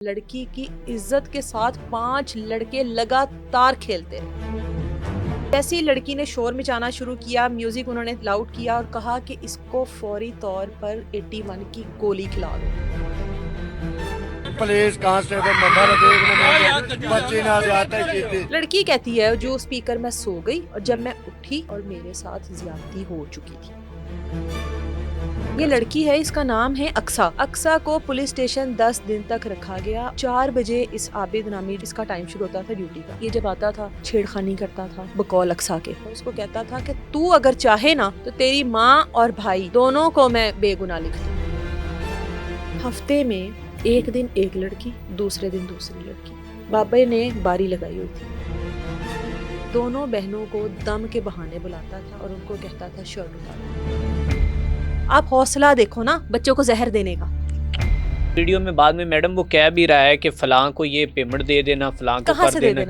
लड़की की इज्जत के साथ 5 लड़के लगातार खेलते रहे। जैसे ही लड़की ने शोर मचाना शुरू किया, म्यूजिक उन्होंने लाउड किया और कहा कि इसको फौरी तौर पर 81 की गोली खिला दो। पुलिस कांस्टेबल बच्चे ना ज्यादा की। लड़की कहती है जो स्पीकर में सो गई और जब मैं उठी और मेरे साथ ज्यादती हो चुकी थी। ये लड़की है, इसका नाम है अक्सा। अक्सा को पुलिस स्टेशन 10 दिन तक रखा गया। 4 बजे इस आबिद नामी इसका टाइम शुरू होता था ड्यूटी का। ये जब आता था छेड़खानी करता था बकौल अक्सा के। तो उसको कहता था कि तू अगर चाहे ना तो तेरी माँ और भाई दोनों को मैं बेगुनाह लिख दूं। हफ्ते में एक दिन एक लड़की, दूसरे दिन दूसरी लड़की। बाबा ने बारी लगाई हुई थी। दोनों बहनों को दम के बहाने बुलाता था और उनको कहता था शर्ट उतारो। आप हौसला देखो ना बच्चों को जहर देने का। वीडियो में बाद में मैडम वो कह भी रहा है कि फलां को ये पेमेंट दे देना, फलां को कर देना।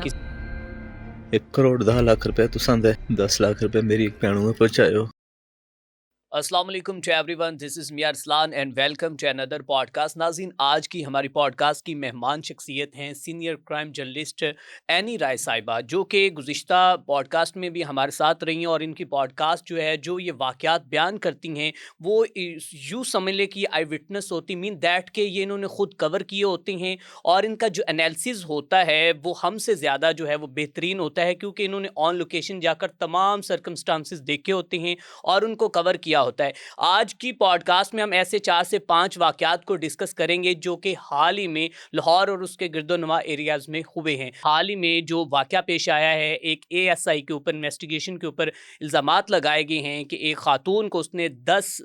1 करोड़ 10 लाख रुपए तुसां दे 10 लाख रुपए मेरी एक भैनू में पहुंचायो। अस्सलाम वालेकुम to everyone, this is me Arsalan and welcome to another podcast. नाज़रीन, आज की हमारी पॉडकास्ट की मेहमान शख्सियत हैं senior crime journalist Annie Rai साहिबा, जो कि गुज़िश्ता पॉडकास्ट में भी हमारे साथ रही हैं। और इनकी पॉडकास्ट जो है, जो ये वाक़यात बयान करती हैं, वो यूँ समझ लें कि आई विटनेस होती, मीन दैट के ये इन्होंने ख़ुद कवर किए होते हैं। और इनका जो एनालिसिस होता है वो हमसे ज़्यादा जो है वो बेहतरीन होता है, क्योंकि इन्होंने ऑन लोकेशन जाकर तमाम सर्कमस्टांसिस देखे होते हैं और उनको कवर किया होता है। आज की पॉडकास्ट में हम ऐसे 4 से 5 वाकयात को डिस्कस करेंगे जो कि हाल ही में लाहौर और उसके गिरदोनवा एरियाज में हुए हैं। हाल ही में जो वाकया पेश आया है, एक एएसआई के ऊपर इन्वेस्टिगेशन के ऊपर इल्ज़ामात लगाए गए हैं कि एक खातून को उसने 10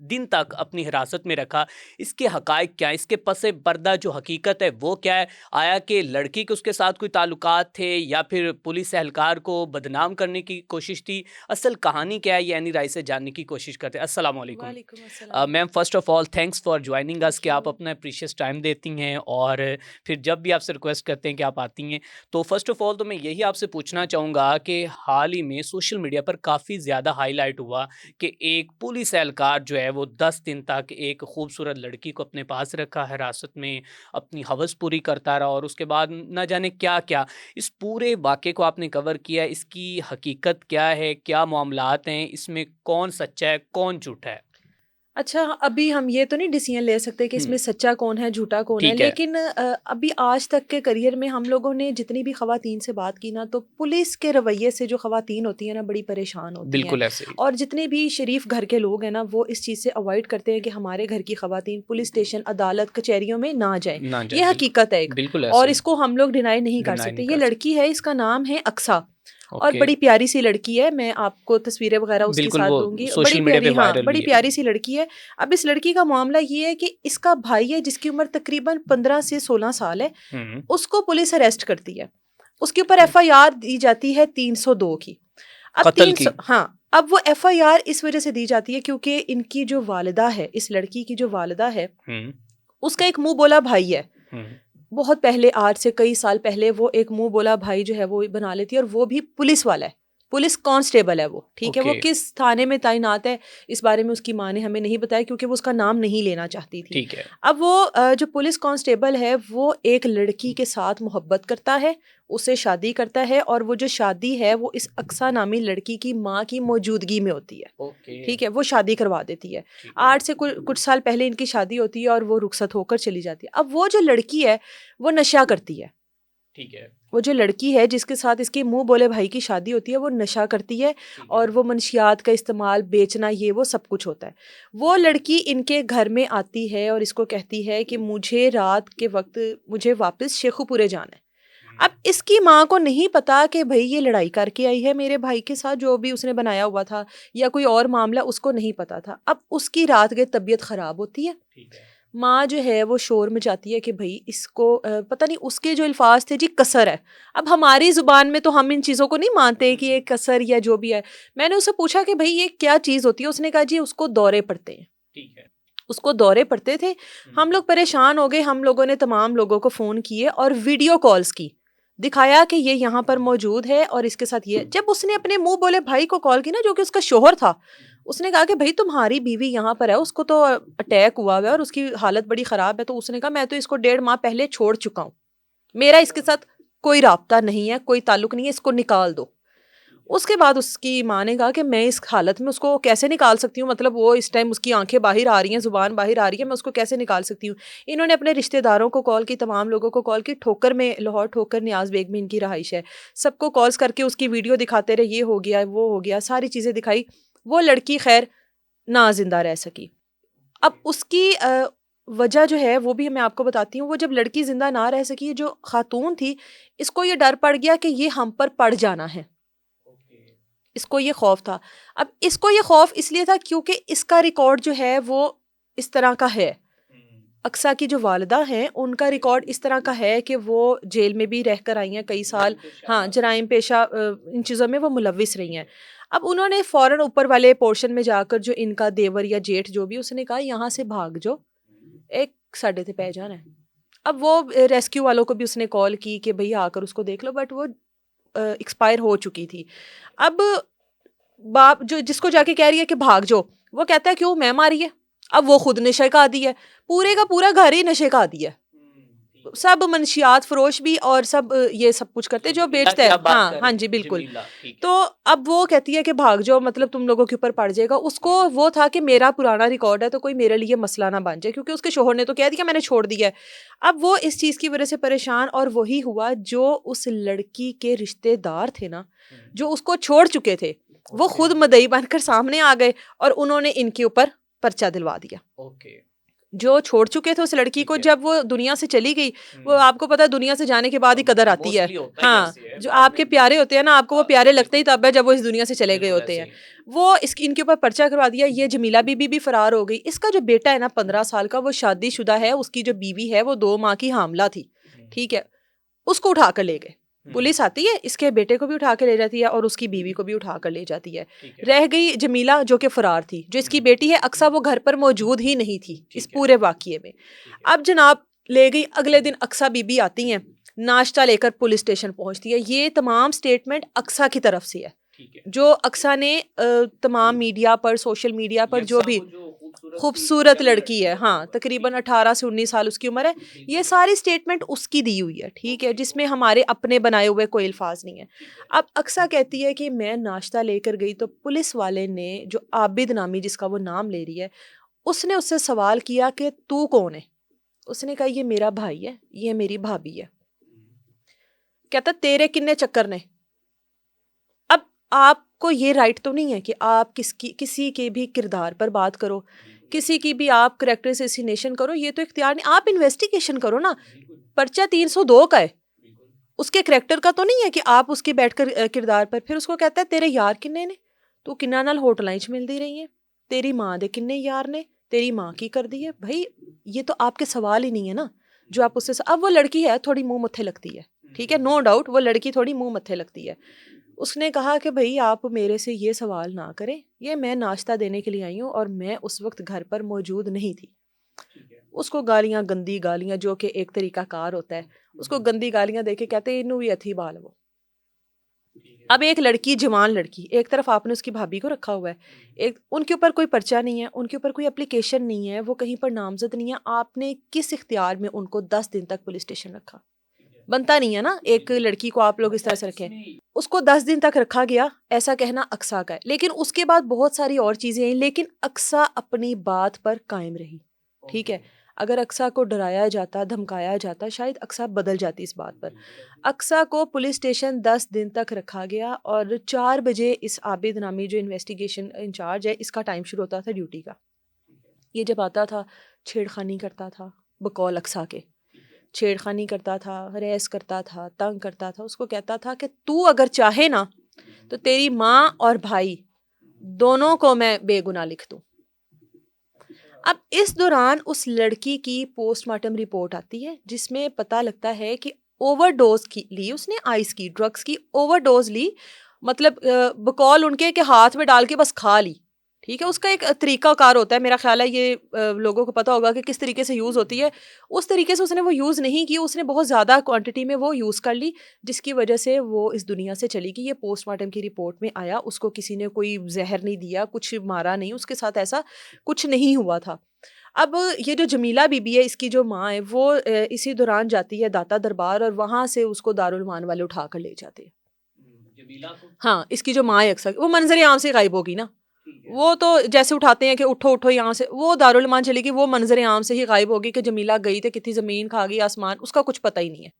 दिन तक अपनी हिरासत में रखा। इसके हकायक क्या है, इसके पसे पर्दा जो हकीकत है वो क्या है? आया कि लड़की के उसके साथ कोई ताल्लुकात थे या फिर पुलिस एहलकार को बदनाम करने की कोशिश थी? असल कहानी क्या है, ये एनी राय से जानने की कोशिश करते हैं। अस्सलाम वालेकुम ma'am, first of all thanks for joining us कि आप अपना प्रीशियस टाइम देती हैं और फिर जब भी आपसे रिक्वेस्ट करते हैं कि आप आती हैं। तो फर्स्ट ऑफ ऑल तो मैं यही आपसे पूछना चाहूँगा कि हाल ही में सोशल मीडिया पर काफ़ी ज़्यादा हाईलाइट हुआ कि एक पुलिस एहलकार जो है वो 10 दिन तक एक खूबसूरत लड़की को अपने पास रखा, हिरासत में अपनी हवस पूरी करता रहा और उसके बाद न जाने क्या क्या। इस पूरे वाक़े को आपने कवर किया, इसकी हकीकत क्या है, क्या मामलात हैं, इसमें कौन सच्चा है, कौन झूठा है? अच्छा, अभी हम ये तो नहीं डिसीजन ले सकते कि इसमें सच्चा कौन है झूठा कौन है, ठीक है। लेकिन अभी आज तक के करियर में हम लोगों ने जितनी भी खवातीन से बात की ना, तो पुलिस के रवैये से जो खवातीन होती है ना बड़ी परेशान होती हैं। बिल्कुल ऐसे ही। और जितने भी शरीफ घर के लोग हैं ना, वो इस चीज़ से अवॉइड करते हैं कि हमारे घर की खवातीन पुलिस स्टेशन, अदालत, कचहरियों में ना जाए। ना जाए, ये हकीकत है एक, बिल्कुल और ऐसे। इसको हम लोग डिनाई नहीं कर Deny सकते। नहीं ये कर लड़की है, इसका नाम है अक्सा और ओके। बड़ी प्यारी सी लड़की है। मैं आपको तस्वीरें वगैरह उसके बिल्कुल, साथ वो दूंगी। सोशल बड़ी मीडिया पे प्यारी, हाँ, वायरल बड़ी हुई है। प्यारी सी लड़की है। अब इस लड़की का मामला ये है कि इसका भाई है जिसकी उम्र तकरीबन 15 से 16 साल है, हम्म, उसको पुलिस अरेस्ट करती है। उसके ऊपर एफआईआर दी जाती है 302 की। अब कत्ल की। 300, हाँ, अब वो एफआईआर इस वजह से दी जाती है क्योंकि इनकी जो वालिदा है, इस लड़की की जो वालिदा है, हम्म, उसका एक मुंह बोला भाई है। हम्म, बहुत पहले, आज से कई साल पहले, वो एक मुंह बोला भाई जो है वो बना लेती है और वो भी पुलिस वाला है, पुलिस कांस्टेबल है वो, ठीक है। वो ओके। किस थाने में तैनात है इस बारे में उसकी माँ ने हमें नहीं बताया क्योंकि वो उसका नाम नहीं लेना चाहती थी। ठीक है। अब वो जो पुलिस कांस्टेबल है वो एक लड़की के साथ मोहब्बत करता है, उससे शादी करता है और वो जो शादी है वो इस अक्सा नामी लड़की की माँ की मौजूदगी में होती है, ओके। ठीक है। वो शादी करवा देती है। ठीक है। 8 से कुछ साल पहले इनकी शादी होती है और वो रुखसत होकर चली जाती है। अब वो जो लड़की है वो नशा करती है। ठीक है। वो जो लड़की है जिसके साथ इसके मुंह बोले भाई की शादी होती है वो नशा करती है ठीक और है। वो मनशियात का इस्तेमाल, बेचना, ये वो सब कुछ होता है। वो लड़की इनके घर में आती है और इसको कहती है कि मुझे रात के वक्त मुझे वापस शेखुपुरे जाना है। अब इसकी माँ को नहीं पता कि भाई ये लड़ाई करके आई है मेरे भाई के साथ, जो भी उसने बनाया हुआ था या कोई और मामला, उसको नहीं पता था। अब उसकी रात के तबीयत ख़राब होती है। ठीक है। माँ जो है वो शोर मचाती है कि भाई इसको पता नहीं, उसके जो अल्फाज थे जी कसर है। अब हमारी ज़ुबान में तो हम इन चीज़ों को नहीं मानते कि ये कसर या जो भी है। मैंने उससे पूछा कि भाई ये क्या चीज़ होती है, उसने कहा जी उसको दौरे पड़ते हैं। ठीक है। उसको दौरे पड़ते थे। हम लोग परेशान हो गए, हम लोगों ने तमाम लोगों को फ़ोन किए और वीडियो कॉल्स की, दिखाया कि ये यहाँ पर मौजूद है और इसके साथ ये। जब उसने अपने मुंह बोले भाई को कॉल की ना, जो कि उसका शोहर था, उसने कहा कि भाई तुम्हारी बीवी यहाँ पर है, उसको तो अटैक हुआ हुआ है और उसकी हालत बड़ी ख़राब है। तो उसने कहा मैं तो इसको 1.5 माह पहले छोड़ चुका हूँ, मेरा इसके साथ कोई राब्ता नहीं है, कोई ताल्लुक नहीं है, इसको निकाल दो। उसके बाद उसकी माँ ने कहा कि मैं इस हालत में उसको कैसे निकाल सकती हूँ, मतलब वो इस टाइम उसकी आंखें बाहर आ रही हैं, ज़ुबान बाहर आ रही है, मैं उसको कैसे निकाल सकती हूँ। इन्होंने अपने रिश्तेदारों को कॉल की, तमाम लोगों को कॉल की। ठोकर में, लाहौर ठोकर न्याज बेग में इनकी रहाइश है। सबको कॉल्स करके उसकी वीडियो दिखाते रहे, ये हो गया वो हो गया, सारी चीज़ें दिखाई। वो लड़की खैर ना जिंदा रह सकी। अब उसकी वजह जो है वो भी मैं आपको बताती हूँ। वो जब लड़की जिंदा ना रह सकी, जो खातून थी, इसको ये डर पड़ गया कि ये हम पर पड़ जाना है, इसको ये खौफ था। अब इसको ये खौफ इसलिए था क्योंकि इसका रिकॉर्ड जो है वो इस तरह का है। अक्सा की जो वालिदा हैं उनका रिकॉर्ड इस तरह का है कि वो जेल में भी रहकर आई हैं कई साल। हाँ, जराइम पेशा इन चीज़ों में वो मुलविस रही हैं। अब उन्होंने फ़ौरन ऊपर वाले पोर्शन में जाकर, जो इनका देवर या जेठ जो भी, उसने कहा यहाँ से भाग जाओ, एक साढ़े ते पै जाना है। अब वो रेस्क्यू वालों को भी उसने कॉल की कि भैया आकर उसको देख लो, बट वो एक्सपायर हो चुकी थी। अब बाप जो जिसको जाके कह रही है कि भाग जाओ, वो कहता है क्यों, मैं मारी है। अब वो खुद नशे का आदी है, पूरे का पूरा घर ही नशे का आदी है, सब मनशियात फरोश भी, और सब ये सब कुछ करते जो बेचते हैं। हाँ हाँ जी बिल्कुल। तो अब वो कहती है कि भाग जाओ, मतलब तुम लोगों के ऊपर पड़ जाएगा। उसको वो था कि मेरा पुराना रिकॉर्ड है तो कोई मेरे लिए मसला ना बन जाए, क्योंकि उसके शोहर ने तो कह दिया मैंने छोड़ दिया है। अब वो इस चीज़ की वजह से परेशान, और वही हुआ जो उस लड़की के रिश्तेदार थे ना, जो उसको छोड़ चुके थे, वो खुद मदई बनकर सामने आ गए और उन्होंने इनके ऊपर पर्चा दिलवा दिया। जो छोड़ चुके थे उस लड़की को, जब वो दुनिया से चली गई, वो आपको पता है दुनिया से जाने के बाद ही कदर आती है। हाँ, जो आपके प्यारे होते हैं ना, आपको वो प्यारे लगते ही तब है जब वो इस दुनिया से चले गए होते हैं। वो इसकी इनके ऊपर पर्चा करवा दिया। ये जमीला बीबी भी फरार हो गई। इसका जो बेटा है ना 15 साल का, वो शादीशुदा है। उसकी जो बीवी है वो 2 माह की हामला थी, ठीक है, उसको उठा कर ले गए। पुलिस आती है, इसके बेटे को भी उठा के ले जाती है और उसकी बीवी को भी उठा कर ले जाती है। रह गई जमीला जो कि फरार थी। जो इसकी बेटी है अक्सा, वो घर पर मौजूद ही नहीं थी इस पूरे वाकये में। अब जनाब ले गई। अगले दिन अक्सा बीबी आती हैं, नाश्ता लेकर पुलिस स्टेशन पहुंचती है। ये तमाम स्टेटमेंट अक्सा की तरफ से है, जो अक्सा ने तमाम मीडिया पर, सोशल मीडिया पर, जो भी खूबसूरत लड़की है, हाँ, तकरीबन 18 से 19 साल उसकी उम्र है, ये सारी स्टेटमेंट उसकी दी हुई है, ठीक है, जिसमें हमारे अपने बनाए हुए कोई अल्फाज नहीं है। अब अक्सा कहती है कि मैं नाश्ता लेकर गई तो पुलिस वाले ने, जो आबिद नामी जिसका वो नाम ले रही है, उसने उससे सवाल किया कि तू कौन है। उसने कहा ये मेरा भाई है, ये मेरी भाभी है। कहता तेरे किन्ने चक्कर ने। अब आपको ये राइट तो नहीं है कि आप किसी के भी किरदार पर बात करो, किसी की भी आप करेक्टर असैसिनेशन करो, ये तो इख्तियार नहीं। आप इन्वेस्टिगेशन करो ना। पर्चा 302 का है, उसके करेक्टर का तो नहीं है कि आप उसके बैठकर किरदार पर। फिर उसको कहता है तेरे यार किन्ने ने, तू किन्ना नाल होटलां च मिलदी रही है, तेरी माँ दे किन्ने यार ने, तेरी माँ की कर दी है। भाई ये तो आपके सवाल ही नहीं है ना जो आप उससे। अब वो लड़की है थोड़ी मुंह मत्थे लगती है, ठीक है, नो डाउट वो लड़की थोड़ी मुंह मत्थे लगती है। उसने कहा कि भाई आप मेरे से ये सवाल ना करें, ये मैं नाश्ता देने के लिए आई हूँ और मैं उस वक्त घर पर मौजूद नहीं थी। उसको गालियाँ, गंदी गालियाँ, जो कि एक तरीका कार होता है, उसको गंदी गालियाँ देके कहते इनू भी अथी बाल वो। अब एक लड़की, जवान लड़की, एक तरफ आपने उसकी भाभी को रखा हुआ है, एक उनके ऊपर कोई पर्चा नहीं है, उनके ऊपर कोई एप्लीकेशन नहीं है, वो कहीं पर नामजद नहीं है। आपने किस इख्तियार में उनको 10 दिन तक पुलिस स्टेशन रखा? बनता नहीं है ना एक लड़की को आप लोग इस तरह से रखें। उसको 10 दिन तक रखा गया, ऐसा कहना अक्सा का है। लेकिन उसके बाद बहुत सारी और चीज़ें हैं, लेकिन अक्सा अपनी बात पर कायम रही, ठीक है। अगर अक्सा को डराया जाता, धमकाया जाता, शायद अक्सा बदल जाती इस बात पर। अक्सा को पुलिस स्टेशन 10 दिन तक रखा गया और 4 बजे इस आबिद नामी जो इन्वेस्टिगेशन इंचार्ज है, इसका टाइम शुरू होता था ड्यूटी का। ये जब आता था छेड़खानी करता था, बकौल अक्सा के छेड़खानी करता था, हरेस करता था, तंग करता था। उसको कहता था कि तू अगर चाहे ना तो तेरी माँ और भाई दोनों को मैं बेगुनाह लिख दूं। अब इस दौरान उस लड़की की पोस्टमार्टम रिपोर्ट आती है, जिसमें पता लगता है कि ओवरडोज की ली उसने, आइस की, ड्रग्स की ओवरडोज ली, मतलब बकौल उनके के हाथ में डाल के बस खा ली, ठीक है, उसका एक तरीकाकार होता है, मेरा ख्याल है ये लोगों को पता होगा कि किस तरीके से यूज़ होती है। उस तरीके से उसने वो यूज़ नहीं की, उसने बहुत ज़्यादा क्वांटिटी में वो यूज़ कर ली, जिसकी वजह से वो इस दुनिया से चली गई। ये पोस्टमार्टम की रिपोर्ट में आया, उसको किसी ने कोई जहर नहीं दिया, कुछ मारा नहीं, उसके साथ ऐसा कुछ नहीं हुआ था। अब ये जो जमीला बीबी है, इसकी जो माँ है, वो इसी दौरान जाती है दाता दरबार और वहाँ से उसको दारुल मान वाले उठा कर ले जाते हैं। जमीला को हाँ, इसकी जो माँ है अक्सर, वो मंजर आम से गायब होगी ना, वो तो जैसे उठाते हैं कि उठो उठो यहाँ से, वो दारुल मान चली गई, वो मंजर आम से ही गायब होगी कि जमीला गई थी, कितनी ज़मीन खा गई आसमान, उसका कुछ पता ही नहीं है।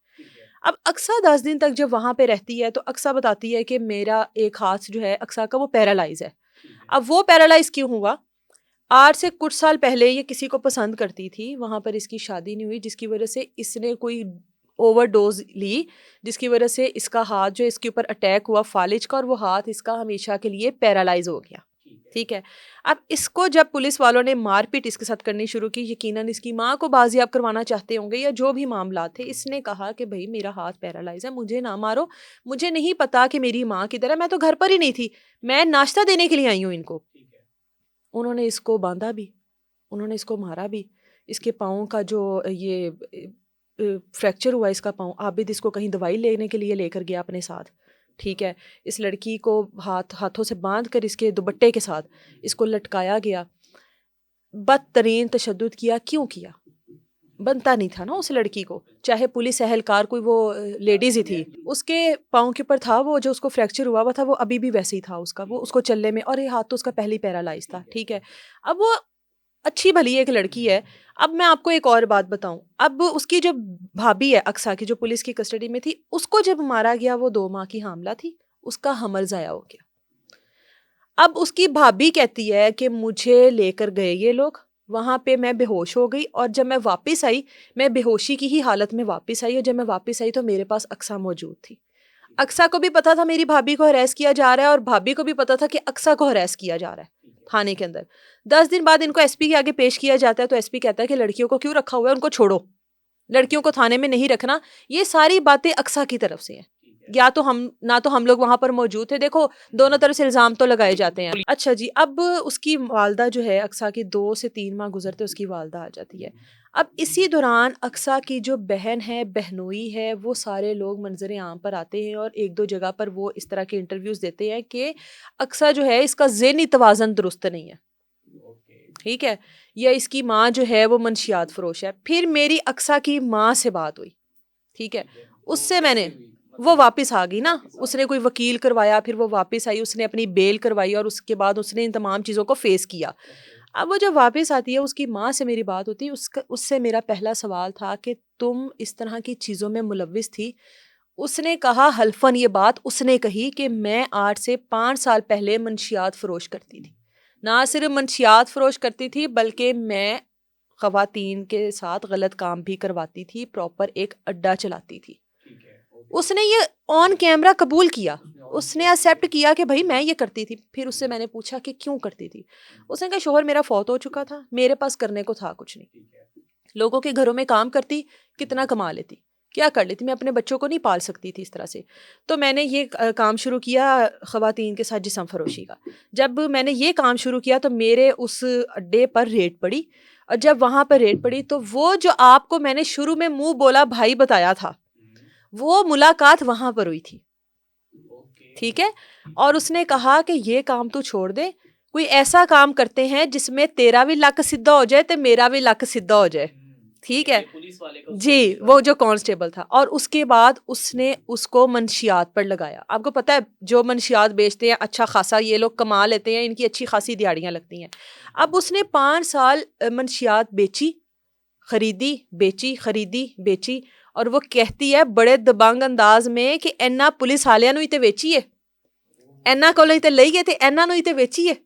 अब अक्सा 10 दिन तक जब वहाँ पे रहती है तो अक्सा बताती है कि मेरा एक हाथ जो है अक्सा का वो पैरालाइज है। अब वो पैरालाइज क्यों हुआ? आज से कुछ साल पहले ये किसी को पसंद करती थी, वहाँ पर इसकी शादी नहीं हुई, जिसकी वजह से इसने कोई ओवरडोज ली, जिसकी वजह से इसका हाथ जो है इसके ऊपर अटैक हुआ फालिज का, और वो हाथ इसका हमेशा के लिए पैरालाइज हो गया। ठीक है, अब इसको जब पुलिस वालों ने मारपीट इसके साथ करनी शुरू की, यकीनन इसकी माँ को बाजियाब करवाना चाहते होंगे या जो भी मामला थे, इसने कहा कि भाई मेरा हाथ पैरालाइज है, मुझे ना मारो, मुझे नहीं पता कि मेरी माँ किधर है, मैं तो घर पर ही नहीं थी, मैं नाश्ता देने के लिए आई हूँ इनको। उन्होंने इसको बांधा भी, उन्होंने इसको मारा भी, इसके पाँव का जो ये फ्रैक्चर हुआ इसका पाँव, आबिद इसको कहीं दवाई लेने के लिए लेकर गया अपने साथ। ठीक है, इस लड़की को हाथों से बांध कर इसके दुपट्टे के साथ इसको लटकाया गया, बदतरीन तशद्दुद किया। क्यों किया? बनता नहीं था ना उस लड़की को, चाहे पुलिस एहलकार कोई वो लेडीज़ ही थी, उसके पाँव के ऊपर था वो जो उसको फ्रैक्चर हुआ था, वो अभी भी वैसे ही था उसका, वो उसको चलने में, और ये हाथ तो उसका पहले ही पैरालाइज था। ठीक है, अब वो अच्छी भली एक लड़की है। अब मैं आपको एक और बात बताऊं, अब उसकी जो भाभी है अक्सा की, जो पुलिस की कस्टडी में थी, उसको जब मारा गया, वो 2 माह की हामला थी, उसका हमल ज़ाया हो गया। अब उसकी भाभी कहती है कि मुझे लेकर गए ये लोग, वहाँ पे मैं बेहोश हो गई, और जब मैं वापस आई, मैं बेहोशी की ही हालत में वापस आई, और जब मैं वापस आई तो मेरे पास अक्सा मौजूद थी। अक्सा को भी पता था मेरी भाभी को हरेस किया जा रहा है, और भाभी को भी पता था कि अक्सा को हरेस किया जा रहा है थाने के अंदर। 10 दिन बाद इनको एसपी के आगे पेश किया जाता है, तो एसपी कहता है कि लड़कियों को क्यों रखा हुआ है, उनको छोड़ो, लड़कियों को थाने में नहीं रखना। ये सारी बातें अक्सा की तरफ से हैं, या तो हम लोग वहां पर मौजूद थे। देखो, दोनों तरफ से इल्जाम तो लगाए जाते हैं। अच्छा जी, अब उसकी वालदा जो है अक्सा की, 2 से 3 माह गुजरते उसकी वालदा आ जाती है। अब इसी दौरान अक्सा की जो बहन है, बहनोई है, वो सारे लोग मंजर आम पर आते हैं, और 1-2 जगह पर वो इस तरह के इंटरव्यूज देते हैं कि अक्सा जो है इसका ज़हनी तवाज़न दुरुस्त नहीं है। ठीक है, या इसकी माँ जो है वो मंशियात फरोश है। फिर मेरी अक्सा की माँ से बात हुई। ठीक है, उससे मैंने, वो वापस आ गई ना, उसने कोई वकील करवाया, फिर वो वापस आई, उसने अपनी बेल करवाई, और उसके बाद उसने इन तमाम चीज़ों को फेस किया। अब वो जब वापस आती है, उसकी माँ से मेरी बात होती है, उससे मेरा पहला सवाल था कि तुम इस तरह की चीज़ों में मुलविस थी? उसने कहा, हल्फन ये बात उसने कही कि मैं 8 से 5 साल पहले मंशियात फरोश करती थी। ना सिर्फ मंशियात फरोश करती थी, बल्कि मैं ख़वातीन के साथ गलत काम भी करवाती थी, प्रॉपर एक अड्डा चलाती थी। उसने ये ऑन कैमरा कबूल किया, उसने एक्सेप्ट किया कि भाई मैं ये करती थी। फिर उससे मैंने पूछा कि क्यों करती थी? उसने कहा, शोहर मेरा फौत हो चुका था, मेरे पास करने को था कुछ नहीं, लोगों के घरों में काम करती, कितना कमा लेती, क्या कर लेती, मैं अपने बच्चों को नहीं पाल सकती थी इस तरह से। तो मैंने ये काम शुरू किया ख़वातीन के साथ जिस्म फरोशी का। जब मैंने ये काम शुरू किया तो मेरे उस अड्डे पर रेड पड़ी, और जब वहाँ पर रेड पड़ी तो वो जो आपको मैंने शुरू में मुंह बोला भाई बताया था, वो मुलाकात वहाँ पर हुई थी। ठीक है, और उसने कहा कि ये काम तू छोड़ दे, कोई ऐसा काम करते हैं जिसमें तेरा भी लक सीधा हो जाए तो मेरा भी लक सीधा हो जाए। ठीक है पुलिस वाले का जी, वो जो कांस्टेबल था, और उसके बाद उसने उसको मंशियात पर लगाया। आपको पता है जो मंशियात बेचते हैं, अच्छा खासा ये लोग कमा लेते हैं, इनकी अच्छी खासी दिहाड़ियाँ लगती हैं। अब उसने 5 साल मंशियात बेची, खरीदी, बेची, खरीदी, बेची, और वो कहती है बड़े दबंग अंदाज में कि एना पुलिस वालियां नूं ही ते वेची है, एना कोलों ही ते लई है, ते एना नूं ही ते वेची है,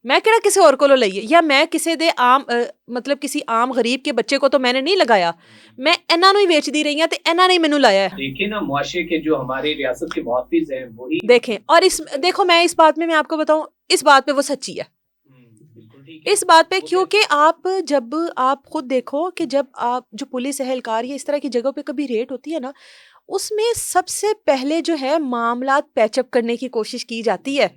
मैं केड़ा किसी और कोलों लई है, या मैं किसी दे आम मतलब किसी आम गरीब के बच्चे को तो मैंने नहीं लगाया, मैं एना नूं ही बेचदी रही हां, ते एना ने मैनू लाया है। देखिए ना, मुआशरे के जो हमारे रियासत के मुहफ़िज़ हैं वही देखें, और इस देखो, मैं इस बात में मैं आपको बताऊं, इस बात पे वो सच्ची है, बिल्कुल ठीक है। इस बात पे, क्योंकि जब आप खुद देखो कि जब आप जो पुलिस एहलकार या इस तरह की जगहों पे कभी रेड होती है ना, उसमें सबसे पहले जो है मामलात पैचअप करने की कोशिश की जाती है।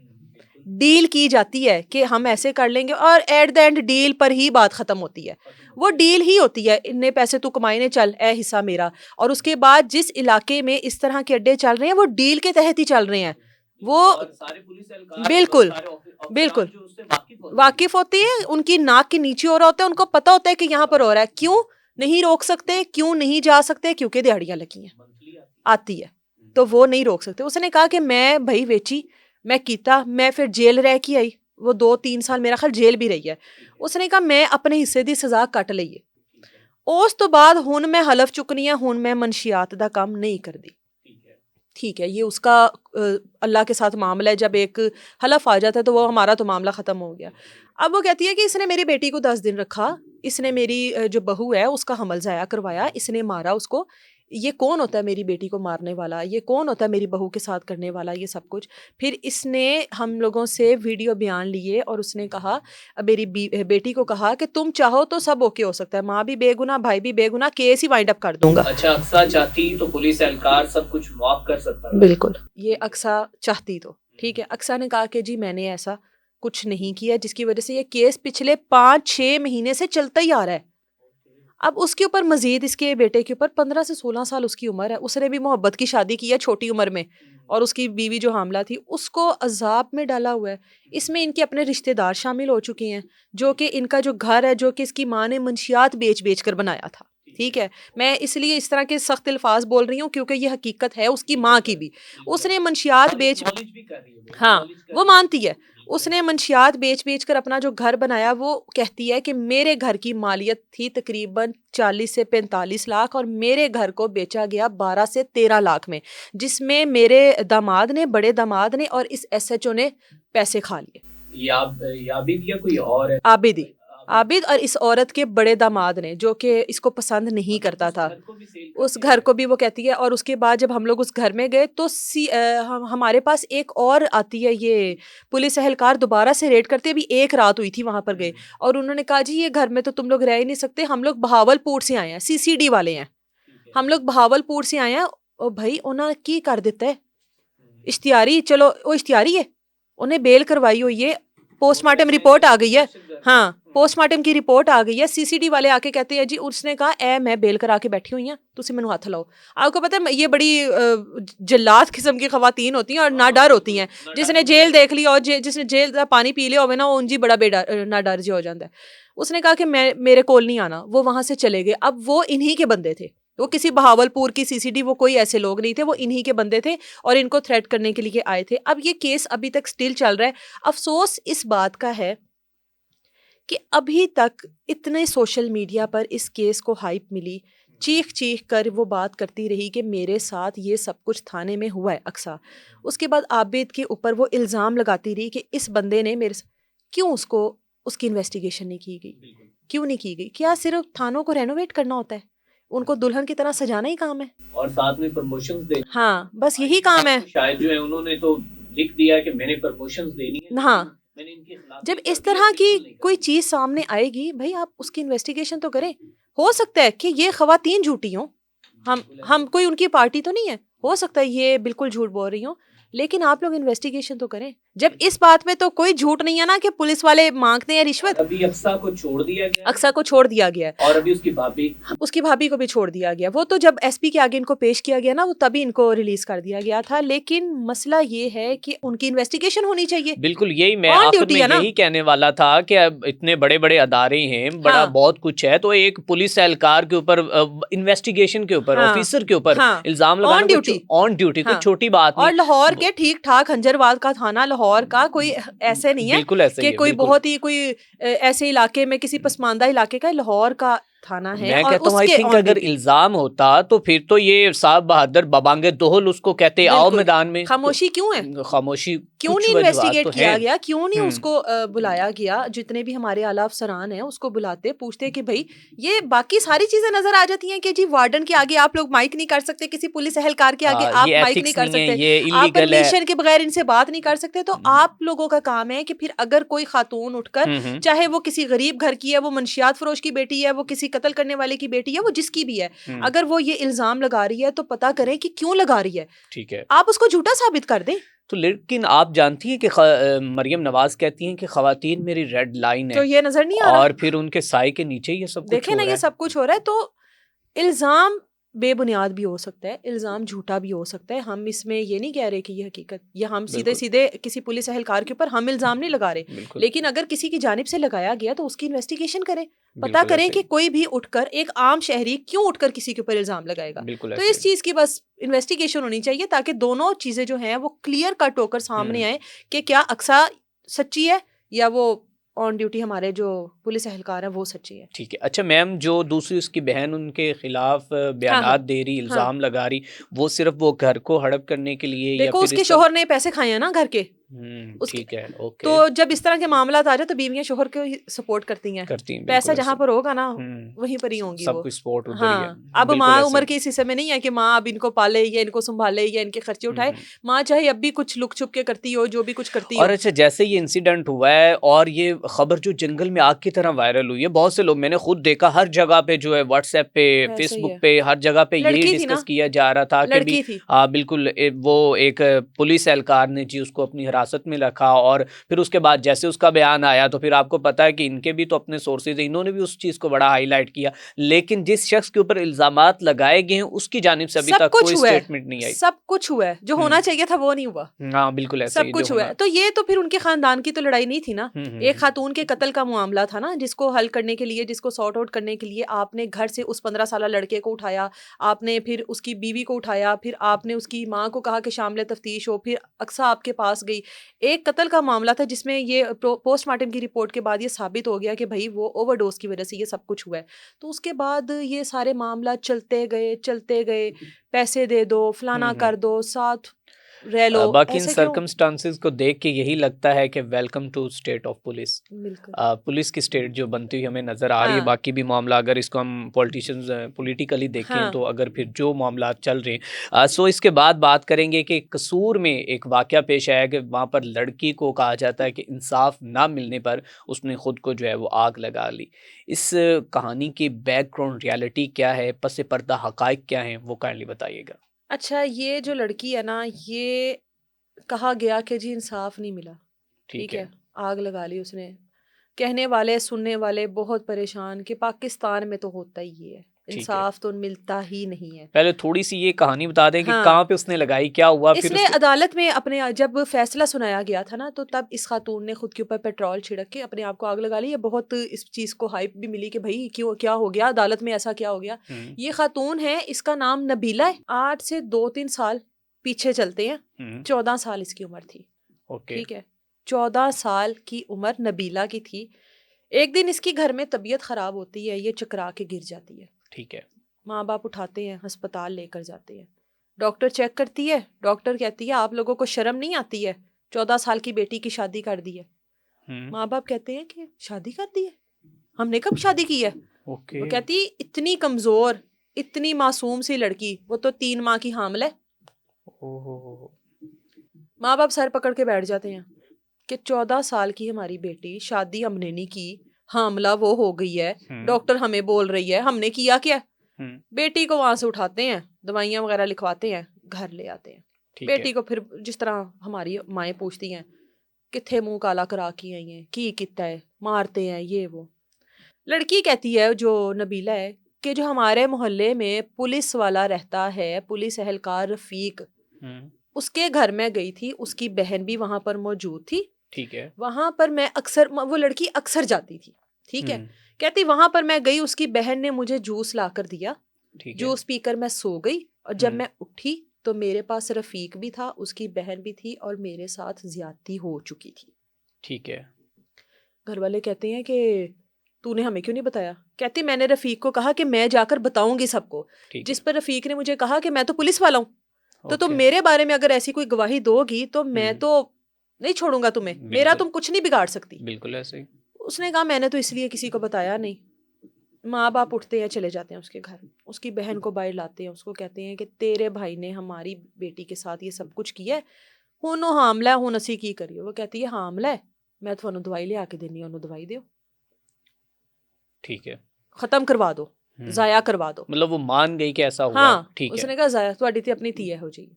डील की जाती है कि हम ऐसे कर लेंगे और एट द एंड डील पर ही बात खत्म होती है। वो डील ही होती है, इतने पैसे तू कमाए ने, चल ए हिस्सा मेरा। और उसके बाद जिस इलाके में इस तरह के अड्डे चल रहे हैं वो डील के तहत ही चल रहे हैं। वो सारे पुलिस एहलकार बिल्कुल सारे अफसरान बिल्कुल जो उससे वाकिफ होते हैं। वाकिफ होती है, उनकी नाक के नीचे हो रहा होता है, उनको पता होता है कि यहाँ पर हो रहा है। क्यों नहीं रोक सकते, क्यों नहीं जा सकते? क्योंकि दिहाड़ियाँ लगी हैं, मंथली आती है, तो वो नहीं रोक सकते। उसने कहा कि मैं भाई वेची, मैं कीता, मैं फिर जेल रह के आई, वो 2-3 साल मेरा ख्याल जेल भी रही है। उसने कहा मैं अपने हिस्से दी सजा कट लईए। उस तो बाद हुन मैं हलफ चुकनी है, हुन मैं मनशियात दा काम नहीं करदी। ठीक है, ये उसका अल्लाह के साथ मामला है। जब एक हलफ आ जाता है तो वो हमारा तो मामला ख़त्म हो गया। अब वो कहती है कि इसने मेरी बेटी को 10 दिन रखा, इसने मेरी जो बहू है उसका हमल ज़ाया करवाया, इसने मारा उसको। ये कौन होता है मेरी बेटी को मारने वाला? ये कौन होता है मेरी बहू के साथ करने वाला? ये सब कुछ। फिर इसने हम लोगों से वीडियो बयान लिए और उसने कहा, मेरी बेटी को कहा कि तुम चाहो तो सब ओके हो सकता है, माँ भी बेगुनाह, भाई भी बेगुनाह, केस ही वाइंड अप कर दूंगा। अच्छा, अक्सा चाहती तो पुलिस एहलकार सब कुछ माफ कर सकता है। बिल्कुल, ये अक्सा चाहती तो ठीक है। अक्सा ने कहा कि जी मैंने ऐसा कुछ नहीं किया, जिसकी वजह से ये केस पिछले 5-6 महीने से चलता ही आ रहा है। अब उसके ऊपर मजीद इसके बेटे के ऊपर 15 से 16 साल उसकी उम्र है, उसने भी मोहब्बत की शादी की है छोटी उम्र में, और उसकी बीवी जो हामला थी उसको अजाब में डाला हुआ है। इसमें इनके अपने रिश्तेदार शामिल हो चुके हैं, जो कि इनका जो घर है, जो कि इसकी माँ ने मंशियात बेच बेच कर बनाया था। ठीक है, मैं इसलिए इस तरह के सख्त अल्फाज बोल रही हूँ क्योंकि ये हकीकत है उसकी माँ की भी। उसने मंशियात बेच, हाँ वो मानती है, उसने मंशियात बेच बेच कर अपना जो घर बनाया। वो कहती है कि मेरे घर की मालियत थी तकरीबन 40 से 45 लाख और मेरे घर को बेचा गया 12 से 13 लाख में, जिसमें मेरे दामाद ने, बड़े दामाद ने और इस SHO ने पैसे खा लिए। याबिद या कोई और है? आबिदी, आबिद और इस औरत के बड़े दामाद ने, जो कि इसको पसंद नहीं करता था। उस घर को भी वो कहती है। और उसके बाद जब हम लोग उस घर में गए तो हमारे पास एक और आती है ये पुलिस एहलकार, दोबारा से रेड करते। अभी एक रात हुई थी वहां पर गए और उन्होंने कहा जी ये घर में तो तुम लोग रह ही नहीं सकते, हम लोग बहावलपुर से आए हैं, CCD वाले हैं, हम लोग बहावलपुर से आए हैं। ओ भाई उन्होंने की कर देता है इश्तियारी, चलो वो इश्तियारी है, उन्हें बेल करवाई हुई है, पोस्टमार्टम रिपोर्ट आ गई है। हाँ, पोस्टमार्टम की रिपोर्ट आ गई है। CCD वाले आके कहते हैं जी, उसने कहा ए मैं बेल करा के बैठी हुई हैं, तुसी मैनू हाथ लाओ। आपको पता है ये बड़ी जल्लाद किस्म की खवातीन होती हैं और ना डर होती हैं। जिसने जेल देख लिया और जिसने जेल का पानी पी लिया होवे ना, वो उनजी बड़ा बेडर ना डर जी हो जाता है। उसने कहा कि मैं मेरे कोल नहीं आना, वो वहां से चले गए। अब वो इन्हीं के बंदे थे, वो किसी बहावलपुर की CCD, वो कोई ऐसे लोग नहीं थे, वो इन्हीं के बंदे थे और इनको थ्रेट करने के लिए आए थे। अब ये केस अभी तक स्टिल चल रहा है। अफसोस इस बात का है कि अभी तक इतने सोशल मीडिया पर इस केस को हाइप मिली, चीख चीख कर वो बात करती रही कि मेरे साथ ये सब कुछ थाने में हुआ है अक्सा। उसके बाद आबिद के ऊपर वो इल्ज़ाम लगाती रही कि इस बंदे ने मेरे क्यों उसको उसकी इन्वेस्टिगेशन नहीं की गई, क्यों नहीं की गई? क्या सिर्फ थानों को रेनोवेट करना होता है? उनको दुल्हन की तरह सजाना ही काम है और साथ में प्रमोशंस दे। हाँ, बस यही काम है। शायद जो है उन्होंने तो लिख दिया कि मैंने प्रमोशंस देनी है। हाँ, मैंने इनके खिलाफ जब इस तरह की कोई चीज सामने आएगी भाई आप उसकी इन्वेस्टिगेशन तो करें। हो सकता है कि ये खवातीन झूठी हों, हम कोई उनकी पार्टी तो नहीं है, हो सकता है ये बिल्कुल झूठ बोल रही हों, लेकिन आप लोग इन्वेस्टिगेशन तो करें। जब इस बात में तो कोई झूठ नहीं है ना कि पुलिस वाले मांगते हैं रिश्वत। अभी अक्सा को छोड़ दिया गया, अक्सा को छोड़ दिया गया और अभी उसकी भाभी को भी छोड़ दिया गया। वो तो जब SP के आगे इनको पेश किया गया ना, वो तभी इनको रिलीज कर दिया गया था। लेकिन मसला ये है कि उनकी इन्वेस्टिगेशन होनी चाहिए। बिल्कुल, यही मैं आखिर में यही कहने वाला था कि अब इतने बड़े बड़े अदारे हैं, बड़ा बहुत कुछ है, तो एक पुलिस एहलकार के ऊपर इन्वेस्टिगेशन के ऊपर ऑफिसर के ऊपर इल्जाम लगाना ऑन ड्यूटी कोई छोटी बात नहीं। और लाहौर के ठीक ठाक हंजरवाद का थाना, लाहौर का कोई ऐसे नहीं है कि कोई बहुत ही कोई ऐसे इलाके में किसी पसमानदा इलाके का, लाहौर का थाना है। मैं कहता हूँ आई थिंक अगर इल्जाम होता तो फिर तो ये साहब बहादुर बबांगे दोहल उसको कहते आओ मैदान में। खामोशी क्यों है? खामोशी क्यों नहीं इन्वेस्टिगेट किया गया? क्यों नहीं उसको बुलाया गया? जितने भी हमारे आला अफसरान हैं उसको बुलाते, पूछते कि भाई ये बाकी सारी चीजें नजर आ जाती हैं कि जी वार्डन के आगे आप लोग माइक नहीं कर सकते, किसी पुलिस एहलकार के आगे आप माइक नहीं कर सकते, आप परमिशन के बगैर इनसे बात नहीं कर सकते। तो आप लोगों का काम है कि फिर अगर कोई खातून उठकर, चाहे वो किसी गरीब घर की है, वो मंशियात फरोश की बेटी है, वो किसी कत्ल करने वाले की बेटी है, वो जिसकी भी है, अगर वो ये इल्जाम लगा रही है तो पता करें कि क्यों लगा रही है। ठीक है, आप उसको झूठा साबित कर दें। तो लेकिन आप जानती हैं कि मरियम नवाज कहती हैं कि ख़वातीन मेरी रेड लाइन तो है, ये नजर नहीं आ रहा? और फिर उनके साए के नीचे ये सब कुछ देखे हो ना, रहा ये है। सब कुछ हो रहा है। तो इल्जाम बेबुनियाद भी हो सकता है, इल्जाम झूठा भी हो सकता है। हम इसमें ये नहीं कह रहे कि ये हकीकत, या हम सीधे बिल्कुल सीधे किसी पुलिस एहलकार के ऊपर हम इल्जाम नहीं लगा रहे। बिल्कुल लेकिन अगर किसी की जानिब से लगाया गया तो उसकी इन्वेस्टिगेशन करें, पता बिल्कुल करें ऐसे कि ही, कोई भी उठकर, एक आम शहरी क्यों उठकर किसी के ऊपर इल्जाम लगाएगा। बिल्कुल तो ऐसे इस चीज की बस इन्वेस्टिगेशन होनी चाहिए, ताकि दोनों चीजें जो हैं वो क्लियर कट होकर सामने आए कि क्या अक्सा सच्ची है या वो ऑन ड्यूटी हमारे जो पुलिस एहलकार है वो सच्ची है। ठीक है। अच्छा मैम, जो दूसरी उसकी बहन उनके खिलाफ हाँ हाँ बयानात दे रही, हाँ। इल्ज़ाम लगा रही, वो सिर्फ वो घर को हड़प करने के लिए या देखो फिर उसके इस तरह? शोहर ने पैसे खाए हैं ना घर के, उसके। ठीक है, तो ओके, जब इस तरह के मामला आ जाए तो बीवियां शोहर को ही सपोर्ट करती हैं। करती हैं, पैसा बिल्कुल जहां ऐसे। पर होगा ना वहीं पर ही हुँ, होंगी सब वो। कुछ स्पॉट उधर ही है, हाँ, अब बिल्कुल माँ ऐसे उम्र ही। के इस हिस्से में नहीं है कि माँ अब इनको पाले या इनको संभाले या इनके खर्चे हुँ, उठाए। हुँ। माँ चाहे अब भी कुछ लुक छुप के करती हो, जो भी कुछ करती और हो। अच्छा, जैसे ये इंसिडेंट हुआ है और ये खबर जो जंगल में आग की तरह वायरल हुई है, बहुत से लोग, मैंने खुद देखा हर जगह पे जो है, व्हाट्सएप पे, ऐसा ही फेसबुक है। पे, हर जगह पे यही लड़की थी डिस्कस ना, किया जा रहा था कि भी लड़की थी। हाँ बिल्कुल, वो एक पुलिस एहलकार ने जी उसको अपनी हिरासत में रखा, और फिर उसके बाद जैसे उसका बयान आया तो फिर आपको पता है कि इनके भी तो अपने सोर्सेज हैं, इन्होंने भी उस चीज़ को बड़ा हाईलाइट किया, लेकिन जिस शख्स के ऊपर इल्जामात लगाए गए हैं उसकी जानिब से अभी सब तक कुछ कोई हुआ है, स्टेटमेंट नहीं आई। सब कुछ हुआ है, जो होना चाहिए था वो नहीं हुआ। हाँ बिल्कुल ऐसे सब ही जो कुछ हुआ होना। है। तो ये तो फिर उनके खानदान की तो लड़ाई नहीं थी ना। एक हम्म। खातून के कत्ल का मामला था ना, जिसको हल करने के लिए, जिसको सॉर्ट आउट करने के लिए आपने घर से उस 15 साल लड़के को उठाया, आपने फिर उसकी बीवी को उठाया, फिर आपने उसकी माँ को कहा कि शामिल तफ्तीश हो, फिर अक्सा आपके पास गई। एक कत्ल का मामला था जिसमें ये पोस्टमार्टम की रिपोर्ट के बाद ये साबित हो गया कि भाई वो ओवरडोज की वजह से ये सब कुछ हुआ है। तो उसके बाद ये सारे मामला चलते गए, पैसे दे दो, फलाना हम्म। कर दो, साथ रह लो, बाकी इन ऐसे क्यों? सर्कमस्टांसेस को देख के यही लगता है कि welcome to state of police. बिल्कुल। पुलिस की स्टेट जो बनती हुई हमें नज़र आ रही है। हाँ, बाकी भी मामला अगर इसको हम पॉलिटिशियंस पॉलिटिकली देखें, हाँ। तो अगर फिर जो मामला चल रहे हैं, सो इसके बाद बात करेंगे कि कसूर में एक वाक़या पेश आया कि वहाँ पर लड़की को कहा जाता है कि इंसाफ ना मिलने पर उसने खुद को जो है वो आग लगा ली। इस कहानी की बैकग्राउंड रियलिटी क्या है, पस पर्दा हक़ाइक़ क्या हैं, वो काइंडली बताइएगा। अच्छा, ये जो लड़की है ना, ये कहा गया कि जी इंसाफ नहीं मिला, ठीक ठीक है, है? आग लगा ली उसने। कहने वाले, सुनने वाले बहुत परेशान कि पाकिस्तान में तो होता ही ये है, ठीक है। इंसाफ तो मिलता ही नहीं है। पहले थोड़ी-सी ये कहानी बता दें कि हाँ। कहाँ पे उसने लगाई, क्या हुआ फिर इसने उसके? अदालत में अपने जब फैसला सुनाया गया था ना, तो तब इस खातून ने खुद के ऊपर पेट्रोल छिड़क के अपने आप को आग लगा ली। ये बहुत इस चीज़ को हाइप भी मिली कि भाई क्यों, क्या हो गया अदालत में, ऐसा क्या हो गया। हुँ, ये खातून है, इसका नाम नबीला है। 8 से 2-3 साल पीछे चलते हैं। हुँ, 14 साल इसकी उम्र थी, ओके, ठीक है? 14 साल की उम्र नबीला की थी। एक दिन इसकी घर में तबीयत ख़राब होती है, ये चकरा के गिर जाती है। ठीक है। माँ बाप उठाते हैं, अस्पताल लेकर जाते हैं। डॉक्टर चेक करती है, डॉक्टर कहती है आप लोगों को शर्म नहीं आती है, 14 साल की बेटी की शादी कर दी है। हुँ, माँ बाप कहते हैं कि शादी कर दी है, हमने कब शादी की है? ओके, वो कहती इतनी कमजोर, इतनी मासूम सी लड़की, वो तो 3 माह की हामिल है। ओह! माँ बाप सर पकड़ के बैठ जाते हैं कि 14 साल की हमारी बेटी, शादी हमने नहीं की, हामला वो हो गई है, हुँ, डॉक्टर हमें बोल रही है, हमने किया क्या? हुँ, बेटी को वहां से उठाते हैं, दवाइयां वगैरह लिखवाते हैं, घर ले आते हैं। ठीक है, बेटी को फिर जिस तरह हमारी माएँ पूछती हैं, कित्थे मुंह काला करा के आई हैं, की कितना है, मारते हैं ये वो। लड़की कहती है, जो नबीला है, कि जो हमारे मोहल्ले में पुलिस वाला रहता है, पुलिस एहलकार रफीक, हुँ, उसके घर में गई थी, उसकी बहन भी वहां पर मौजूद थी। ठीक है, वहां पर मैं अक्सर, वो लड़की अक्सर जाती थी, ठीक है? हुँ, कहती वहां पर मैं गई, उसकी बहन ने मुझे जूस ला कर दिया, ठीक है, जूस पीकर मैं सो गई, और जब हुँ, मैं उठी तो मेरे पास रफीक भी था, उसकी बहन भी थी, और मेरे साथ ज्यादती हो चुकी थी। ठीक है, घर वाले कहते हैं कि तूने हमें क्यों नहीं बताया? कहती मैंने रफीक को कहा कि मैं जाकर बताऊंगी सबको। ठीक जिस है, पर रफीक ने मुझे कहा कि मैं तो पुलिस वाला हूँ, तो तुम ओके, मेरे बारे में अगर ऐसी कोई गवाही दोगी तो मैं हुँ, तो नहीं छोड़ूंगा तुम्हें, मेरा बिल्कुल, तुम कुछ नहीं बिगाड़ सकती। बिल्कुल ऐसे ही, उसने कहा मैंने तो इसलिए किसी को बताया नहीं। माँ बाप उठते हैं, चले जाते हैं उसके घर, उसकी बहन को बाहर लाते हैं, उसको कहते हैं कि तेरे भाई ने हमारी बेटी के साथ ये सब कुछ किया है, हुन ਉਹ हामला है, हुन असी की करिए? वो कहती है हामला है, मैं ਤੁਹਾਨੂੰ दवाई लिया के देनी, ਉਹਨੂੰ दवाई दो, ठीक है, खत्म करवा दो, हुँ, जाया करवा दो। मतलब वो मान गई कि ऐसा हुआ है, हाँ, ठीक है, उसने कहा जाया, ਤੁਹਾਡੀ ਤੇ ਆਪਣੀ ਧੀ ਇਹੋ ਜਿਹੀ,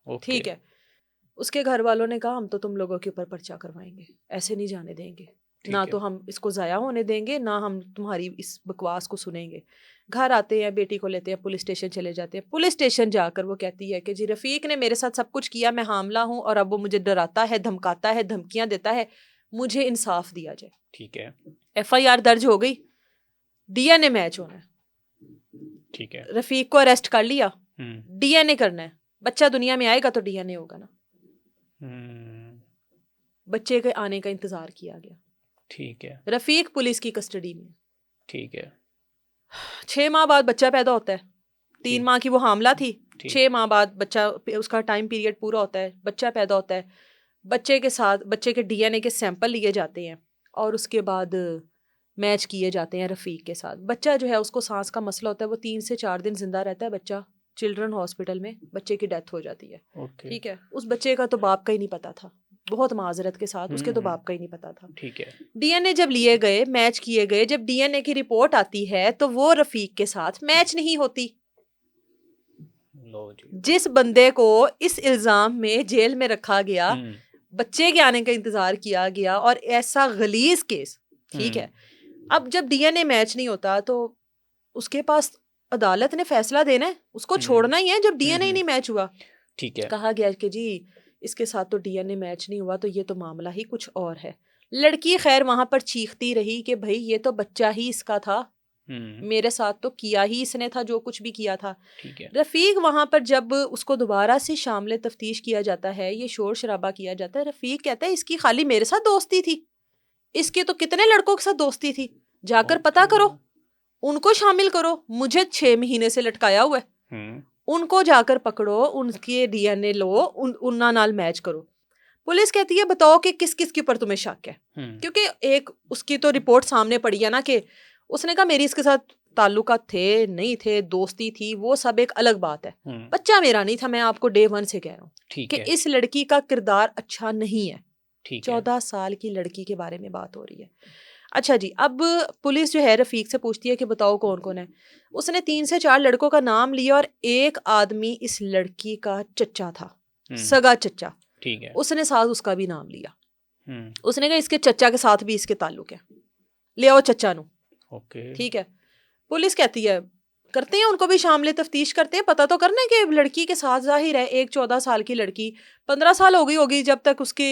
ओके, ठीक है? उसके घर वालों ने कहा हम तो तुम लोगों के ऊपर पर्चा करवाएंगे, ऐसे नहीं जाने देंगे, ना है। तो हम इसको ज़ाया होने देंगे, ना हम तुम्हारी इस बकवास को सुनेंगे। घर आते हैं, बेटी को लेते हैं, पुलिस स्टेशन चले जाते हैं। पुलिस स्टेशन जाकर वो कहती है कि जी रफ़ीक ने मेरे साथ सब कुछ किया, मैं हामला हूँ और अब वो मुझे डराता है, धमकाता है, धमकियाँ देता है, मुझे इंसाफ दिया जाए। ठीक है, FIR दर्ज हो गई, DNA मैच होना है, ठीक है। रफ़ीक को अरेस्ट कर लिया, हम्म, DNA करना है। बच्चा दुनिया में आएगा तो DNA होगा ना। हम्म, बच्चे के आने का इंतज़ार किया गया। ठीक है, रफ़ीक पुलिस की कस्टडी में। ठीक है, 6 माह बाद बच्चा पैदा होता है। 3 ठीक। माह की वो हामला थी, ठीक। 6 माह बाद बच्चा, उसका टाइम पीरियड पूरा होता है, बच्चा पैदा होता है। बच्चे के साथ बच्चे के DNA के सैंपल लिए जाते हैं और उसके बाद मैच किए जाते हैं रफ़ीक के साथ। बच्चा जो है उसको सांस का मसला होता है, वो 3 से 4 दिन जिंदा रहता है बच्चा। चिल्ड्रन हॉस्पिटल में बच्चे की डेथ हो जाती है। ओके। ठीक है, उस बच्चे का तो बाप का ही नहीं पता था, बहुत माजरत के साथ, उसके तो हम्म, बाप का ही नहीं पता था। ठीक है। DNA जब लिए गए, मैच किए गए, जब DNA की रिपोर्ट आती है तो वो रफ़ीक के साथ मैच नहीं होती। लो जी। जिस बंदे को इस इल्जाम में जेल में रखा गया, हम्म, बच्चे के आने का इंतजार किया गया और ऐसा गलीज केस, ठीक है। अब जब DNA मैच नहीं होता तो उसके पास अदालत ने फैसला देना है, उसको छोड़ना ही है जब DNA ही नहीं मैच हुआ। ठीक है। कहा गया कि जी इसके साथ तो DNA मैच नहीं हुआ, तो ये तो मामला ही कुछ और है। लड़की खैर वहां पर चीखती रही कि भाई ये तो बच्चा ही इसका था, मेरे साथ तो किया ही इसने था जो कुछ भी किया था। ठीक है। रफ़ीक वहां पर जब उसको दोबारा से शामिल तफ्तीश किया जाता है, ये शोर शराबा किया जाता है, रफ़ीक कहता है इसकी खाली मेरे साथ दोस्ती थी, इसकी तो कितने लड़कों के साथ दोस्ती थी, जाकर पता करो, उनको शामिल करो, मुझे 6 महीने से लटकाया हुआ है, उनको जाकर पकड़ो, उनके DNA लो, उन्ना नाल मैच करो। पुलिस कहती है बताओ कि किस किस के ऊपर तुम्हें शक है, क्योंकि एक उसकी तो रिपोर्ट सामने पड़ी है ना कि उसने कहा मेरी इसके साथ ताल्लुकात थे नहीं थे, दोस्ती थी, वो सब एक अलग बात है, बच्चा मेरा नहीं था। मैं आपको डे 1 से कह रहा हूँ ठीक कि है। इस लड़की का किरदार अच्छा नहीं है। ठीक है। 14 साल की लड़की के बारे में बात हो रही है। अच्छा जी, अब पुलिस जो है रफ़ीक से पूछती है कि बताओ कौन कौन है। उसने 3 से 4 लड़कों का नाम लिया और एक आदमी इस लड़की का चच्चा था, सगा चच्चा। ठीक है। उसने साथ उसका भी नाम लिया। हम्म, उसने कहा इसके चच्चा के साथ भी इसके ताल्लुक है, ले आओ चच्चा नु। ओके। ठीक है, पुलिस कहती है करते हैं, उनको भी शामिल तफ्तीश करते हैं, पता तो करना है कि लड़की के साथ, जाहिर है एक 14 साल की लड़की, 15 साल हो गई होगी जब तक उसके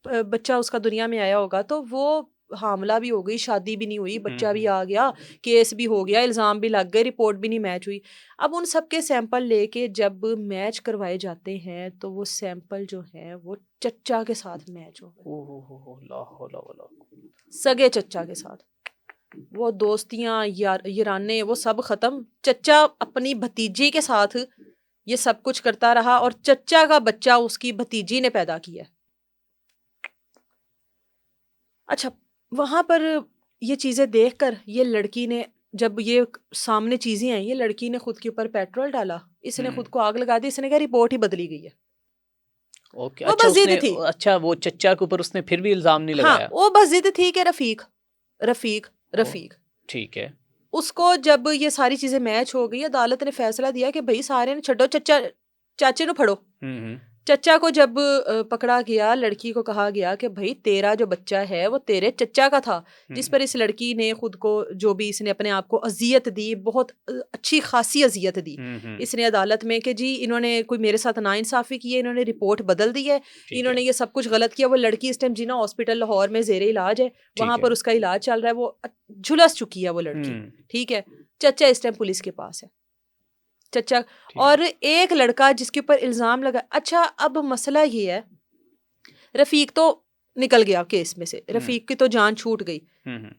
बच्चा उसका दुनिया में आया होगा, तो वो हामला भी हो गई, शादी भी नहीं हुई, बच्चा भी आ गया, केस भी हो गया, इल्ज़ाम भी लग गए, रिपोर्ट भी नहीं मैच हुई। अब उन सब के सैंपल लेके जब मैच करवाए जाते हैं तो वो सैंपल जो है वो चच्चा के साथ मैच हो गए, ओहो ला हौला वला सगे चच्चा के साथ। वो दोस्तियां याराने वो सब खत्म, चच्चा अपनी भतीजी के साथ ये सब कुछ करता रहा और चच्चा का बच्चा उसकी भतीजी ने पैदा किया। अच्छा, वहां पर ये चीजें देखकर ये लड़की ने, जब ये सामने चीजें आई, ये लड़की ने खुद के ऊपर पेट्रोल डाला, इसने खुद को आग लगा दी, इसने कहा रिपोर्ट ही बदली गई है। ओके। वो अच्छा बस जिद उसने, थी। अच्छा वो चच्चा के ऊपर उसने फिर भी इल्जाम नहीं हाँ, लगाया। वो बस जिद थी कि रफ़ीक रफ़ीक रफ़ीक। ठीक है। उसको जब ये सारी चीजें मैच हो गई, अदालत ने फैसला दिया कि भाई सारे ने छड्डो, चाचे नु फड़ो। चच्चा को जब पकड़ा गया, लड़की को कहा गया कि भाई तेरा जो बच्चा है वो तेरे चच्चा का था, जिस पर इस लड़की ने खुद को, जो भी इसने अपने आप को अजियत दी, बहुत अच्छी खासी अजियत दी इसने अदालत में कि जी इन्होंने कोई मेरे साथ नाइंसाफ़ी की है, इन्होंने रिपोर्ट बदल दी है, इन्होंने ये सब कुछ गलत किया। वो लड़की इस टाइम जिना हॉस्पिटल लाहौर में ज़ेरे इलाज है, वहाँ पर उसका इलाज चल रहा है, वो झुलस चुकी है वो लड़की। ठीक है, चच्चा इस टाइम पुलिस के पास है, चच्चा और एक लड़का जिसके ऊपर इल्जाम लगा। अच्छा, अब मसला ये है, रफ़ीक तो निकल गया केस में से, रफ़ीक की तो जान छूट गई,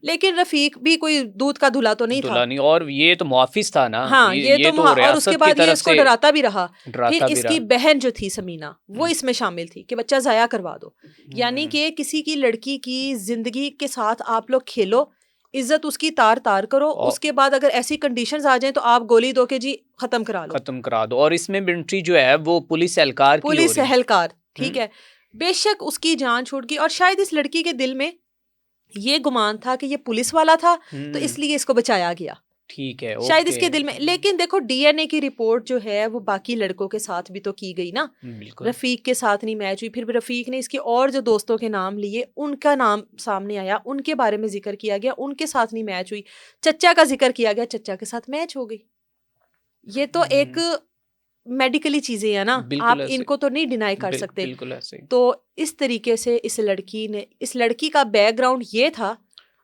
लेकिन रफ़ीक भी कोई दूध का धुला तो नहीं था। नहीं, और ये तो मुआफिज था ना। हाँ, ये तो और उसके बाद ये इसको डराता भी रहा। फिर इसकी बहन जो थी समीना, वो इसमें शामिल थी कि बच्चा ज़ाया करवा दो। यानी कि किसी की लड़की की जिंदगी के साथ आप लोग खेलो, इज्जत उसकी तार तार करो, उसके बाद अगर ऐसी कंडीशंस आ जाएं तो आप गोली दो के जी खत्म करा दो। और इसमें एंट्री जो है वो पुलिस एहलकार की हो रही है। पुलिस एहलकार, ठीक है। बेशक उसकी जान छूट गई और शायद इस लड़की के दिल में ये गुमान था कि ये पुलिस वाला था तो इसलिए इसको बचाया गया। ठीक है, शायद ओके। इसके दिल में। लेकिन देखो डीएनए की रिपोर्ट जो है वो बाकी लड़कों के साथ भी तो की गई ना, बिल्कुल। रफीक के साथ नहीं मैच हुई, फिर भी रफीक ने इसके और जो दोस्तों के नाम लिए उनका नाम सामने आया, उनके बारे में जिक्र किया गया, उनके साथ नहीं मैच हुई, चच्चा का जिक्र किया गया, चच्चा के साथ मैच हो गई। ये तो एक मेडिकली चीजें है ना, बिल्कुल आप ऐसे। इनको तो नहीं डिनाई कर सकते। बिल्कुल ऐसे ही। तो इस तरीके से इस लड़की का बैकग्राउंड ये था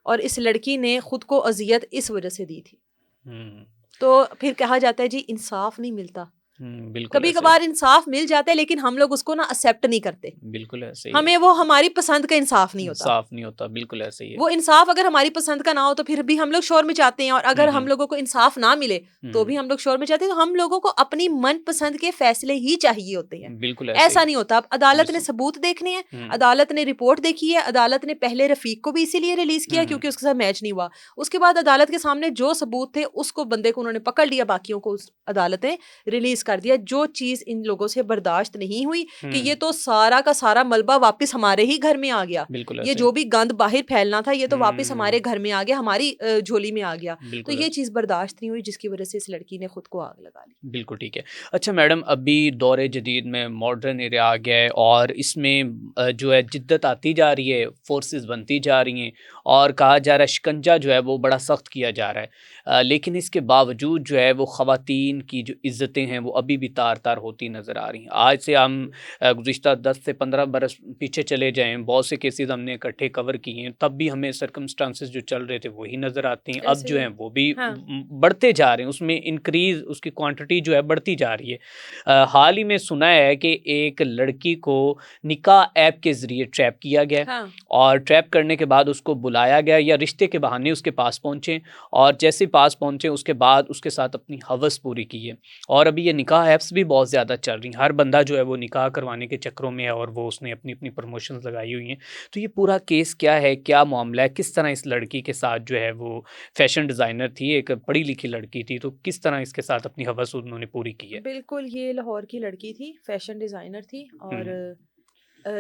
और इस लड़की ने खुद को अजियत इस वजह से दी थी। हम्म तो फिर कहा जाता है जी इंसाफ नहीं मिलता। बिल्कुल कभी ऐसे। कभार इंसाफ मिल जाता है लेकिन हम लोग उसको ना एक्सेप्ट नहीं करते, बिल्कुल ऐसे ही है। हमें वो हमारी पसंद का इंसाफ नहीं होता। साफ नहीं होता, बिल्कुल ऐसे ही है। वो इंसाफ अगर हमारी पसंद का ना हो तो फिर भी हम लोग शोर मचाते हैं, और अगर हम हम्म, लोगों को इंसाफ ना मिले तो भी हम्म, हम लोग शोर मचाते हैं। तो हम लोगों को अपनी मन पसंद के फैसले ही चाहिए होते हैं, बिल्कुल ऐसे ऐसा ही। नहीं होता। अब अदालत ने बिल्कुल। सबूत देखने हैं, हम्म, अदालत ने रिपोर्ट देखी है, अदालत ने पहले रफीक को भी इसीलिए रिलीज किया हम्म, क्योंकि उसके साथ मैच नहीं हुआ। उसके बाद अदालत के सामने जो सबूत थे उसको बंदे को उन्होंने पकड़ लिया, बाकियों को उस अदालत ने रिलीज कर दिया। जो चीज इन लोगों से बर्दाश्त नहीं हुई कि ये तो सारा का सारा मलबा वापस हमारे ही घर में आ गया, बिल्कुल ये ऐसे। जो भी गंद बाहर फैलना था ये तो वापस हम्म, हमारे घर में आ गया, हमारी झोली में आ गया। तो बिल्कुल ये ऐसे। चीज बर्दाश्त नहीं हुई जिसकी वजह से इस लड़की ने खुद को आग लगा ली। बिल्कुल ठीक है। अच्छा मैडम, अभी दौर जदीद में मॉडर्न एरिया आ गया है और इसमें जो है जिद्दत आती जा रही है, फोर्सेस बनती जा रही हैं और कहा जा रहा है शिकंजा जो है वो बड़ा सख्त किया जा रहा है। लेकिन इसके बावजूद जो है वो ख़वातीन की जो इज़्ज़तें हैं वो अभी भी तार-तार होती नज़र आ रही हैं। आज से हम गुज़िश्ता 10 से 15 बरस पीछे चले जाएँ, बहुत से केसेज़ हमने इकट्ठे कवर किए हैं, तब भी हमें सर्कमस्टांसेस जो चल रहे थे वही नज़र आते हैं। अब ऐसे जो ही हैं है। वो भी हाँ। बढ़ते जा रहे हैं, उसमें इंक्रीज़ उसकी क्वांटिटी जो है बढ़ती जा रही है। हाल ही में सुना है कि एक लड़की को निकाह ऐप के ज़रिए ट्रैप किया गया है हाँ। और ट्रैप करने के बाद उसको बुलाया गया या रिश्ते के बहाने उसके पास पहुँचे और जैसे ही पास पहुँचे उसके बाद उसके साथ अपनी हवस पूरी की है। और अभी ये निकाह ऐप्स भी बहुत ज़्यादा चल रही हैं, हर बंदा जो है वो निकाह करवाने के चक्करों में है और वो उसने अपनी-अपनी प्रमोशंस लगाई हुई हैं। तो ये पूरा केस क्या है, क्या मामला है, किस तरह इस लड़की के साथ जो है वो फैशन डिज़ाइनर थी, एक पढ़ी-लिखी लड़की थी, तो किस तरह इसके साथ अपनी हवस उन्होंने पूरी की है? बिल्कुल, ये लाहौर की लड़की थी, फैशन डिज़ाइनर थी। और हुँ,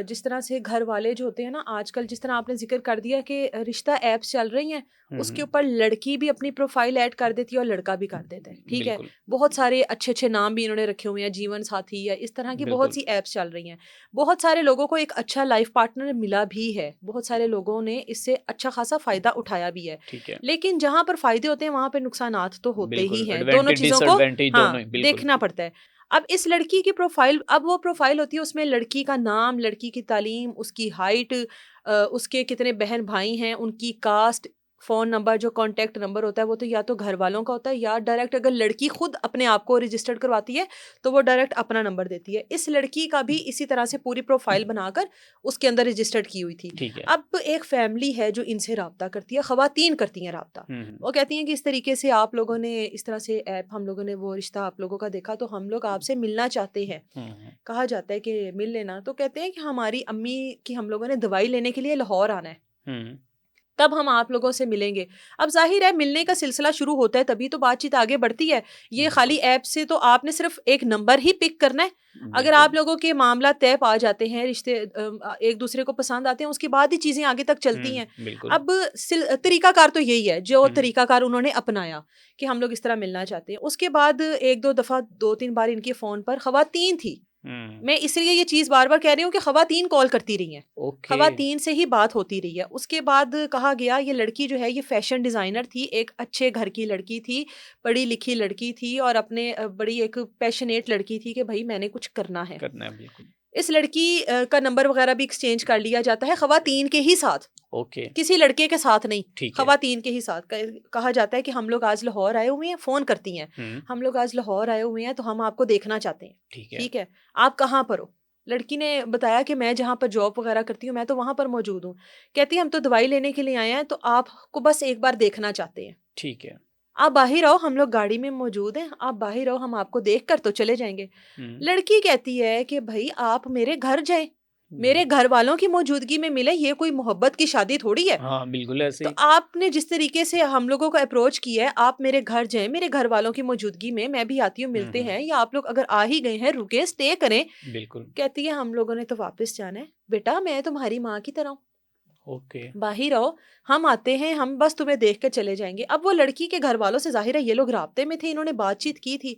जिस तरह से घर वाले जो होते हैं ना आजकल, जिस तरह आपने ज़िक्र कर दिया कि रिश्ता ऐप्स चल रही हैं, हुँ, उसके हुँ, ऊपर लड़की भी अपनी प्रोफ़ाइल ऐड कर देती है और लड़का भी कर देता है, ठीक है? बिल्कुल, बहुत सारे अच्छे-अच्छे नाम भी इन्होंने रखे हुए हैं, जीवन साथी या इस तरह की बहुत बिल्कुल, सी ऐप्स चल रही हैं। बहुत सारे लोगों को एक अच्छा लाइफ़ पार्टनर मिला भी है, बहुत सारे लोगों ने इससे अच्छा खासा फ़ायदा उठाया भी है। ठीक है। लेकिन जहाँ पर फ़ायदे होते हैं वहाँ पे नुकसानात तो होते ही बिल्कुल, हैं, दोनों एडवांटेज चीज़ों को डिसएडवांटेज दोनों हाँ, ही, बिल्कुल। देखना पड़ता है। अब इस लड़की की प्रोफ़ाइल, अब वो प्रोफ़ाइल होती है उसमें लड़की का नाम, लड़की की तालीम, उसकी हाइट, उसके कितने बहन-भाई हैं, उनकी कास्ट, फ़ोन नंबर, जो कॉन्टैक्ट नंबर होता है वो तो या तो घर वालों का होता है या डायरेक्ट अगर लड़की खुद अपने आप को रजिस्टर्ड करवाती है तो वो डायरेक्ट अपना नंबर देती है। इस लड़की का भी इसी तरह से पूरी प्रोफ़ाइल बनाकर उसके अंदर रजिस्टर्ड की हुई थी। ठीक है। अब एक फ़ैमिली है जो इनसे राब्ता करती है, ख़वातीन करती हैं राब्ता। हुँ, हुँ, वो कहती हैं कि इस तरीके से आप लोगों ने इस तरह से ऐप, हम लोगों ने वो रिश्ता आप लोगों का देखा तो हम लोग आपसे मिलना चाहते हैं। हुँ, हुँ, कहा जाता है कि मिल लेना, तो कहते हैं कि हमारी अम्मी की हम लोगों ने दवाई लेने के लिए लाहौर आना है, हुँ, तब हम आप लोगों से मिलेंगे। अब ज़ाहिर है मिलने का सिलसिला शुरू होता है तभी तो बातचीत आगे बढ़ती है। ये खाली बिल्कुल, ऐप से तो आपने सिर्फ़ एक नंबर ही पिक करना है। अगर बिल्कुल। आप लोगों के मामला तय पा जाते हैं, रिश्ते एक-दूसरे को पसंद आते हैं, उसके बाद ही चीज़ें आगे तक चलती हैं। बिल्कुल। अब तरीकाकार तो यही है, जो हुँ, हुँ, तरीकाकार उन्होंने अपनाया कि हम लोग इस तरह मिलना चाहते हैं। उसके बाद 1-2 दफ़ा 2-3 बार इनके फ़ोन पर ख़वातीन थी। हुँ, मैं इसलिए ये चीज़ बार-बार कह रही हूँ कि ख़वातीन कॉल करती रही हैं। ओके। ख़वातीन से ही बात होती रही है। उसके बाद कहा गया ये लड़की जो है ये फ़ैशन डिज़ाइनर थी, एक अच्छे घर की लड़की थी, पढ़ी-लिखी लड़की थी और अपने बड़ी एक पैशनेट लड़की थी कि भई मैंने कुछ करना है। करना है, बिल्कुल। इस लड़की का नंबर वग़ैरह भी एक्सचेंज कर लिया जाता है ख़वातीन के ही साथ, ओके, किसी लड़के के साथ नहीं, ठीक है। ख़वातीन के ही साथ। कहा जाता है कि हम लोग आज लाहौर आए हुए हैं, फ़ोन करती हैं, हुँ, हम लोग आज लाहौर आए हुए हैं तो हम आपको देखना चाहते हैं, ठीक है। ठीक है? आप कहाँ पर हो? लड़की ने बताया कि मैं जहाँ पर जॉब वग़ैरह करती हूँ, मैं तो वहाँ पर मौजूद हूँ। कहती है हम तो दवाई लेने के लिए आए हैं, तो आपको बस एक बार देखना चाहते हैं। ठीक है। आप बाहिर आओ, हम लोग गाड़ी में मौजूद हैं, आप बाहिर आओ, हम आपको देख कर तो चले जाएँगे। हुँ, लड़की कहती है कि भई आप मेरे घर जाएँ, हुँ। मेरे घर वालों की मौजूदगी में मिले, ये कोई मोहब्बत की शादी थोड़ी है। हाँ, बिल्कुल ऐसे तो ही। आपने जिस तरीके से हम लोगों को अप्रोच किया है, आप मेरे घर जाएँ, मेरे घर वालों की मौजूदगी में, मैं भी आती हूँ, हुँ, मिलते हुँ, हैं, या आप लोग अगर आ ही गए हैं, रुकें, स्टे करें। बिल्कुल। कहती है हम लोगों ने तो वापस जाना है। बेटा मैं तुम्हारी माँ की तरह हूँ। ओके। बाहर आओ, हम आते हैं, हम बस तुम्हें देख के चले जाएंगे। अब वो लड़की के घर वालों से जाहिर है ये लोग राब्ते में थे, इन्होंने बातचीत की थी।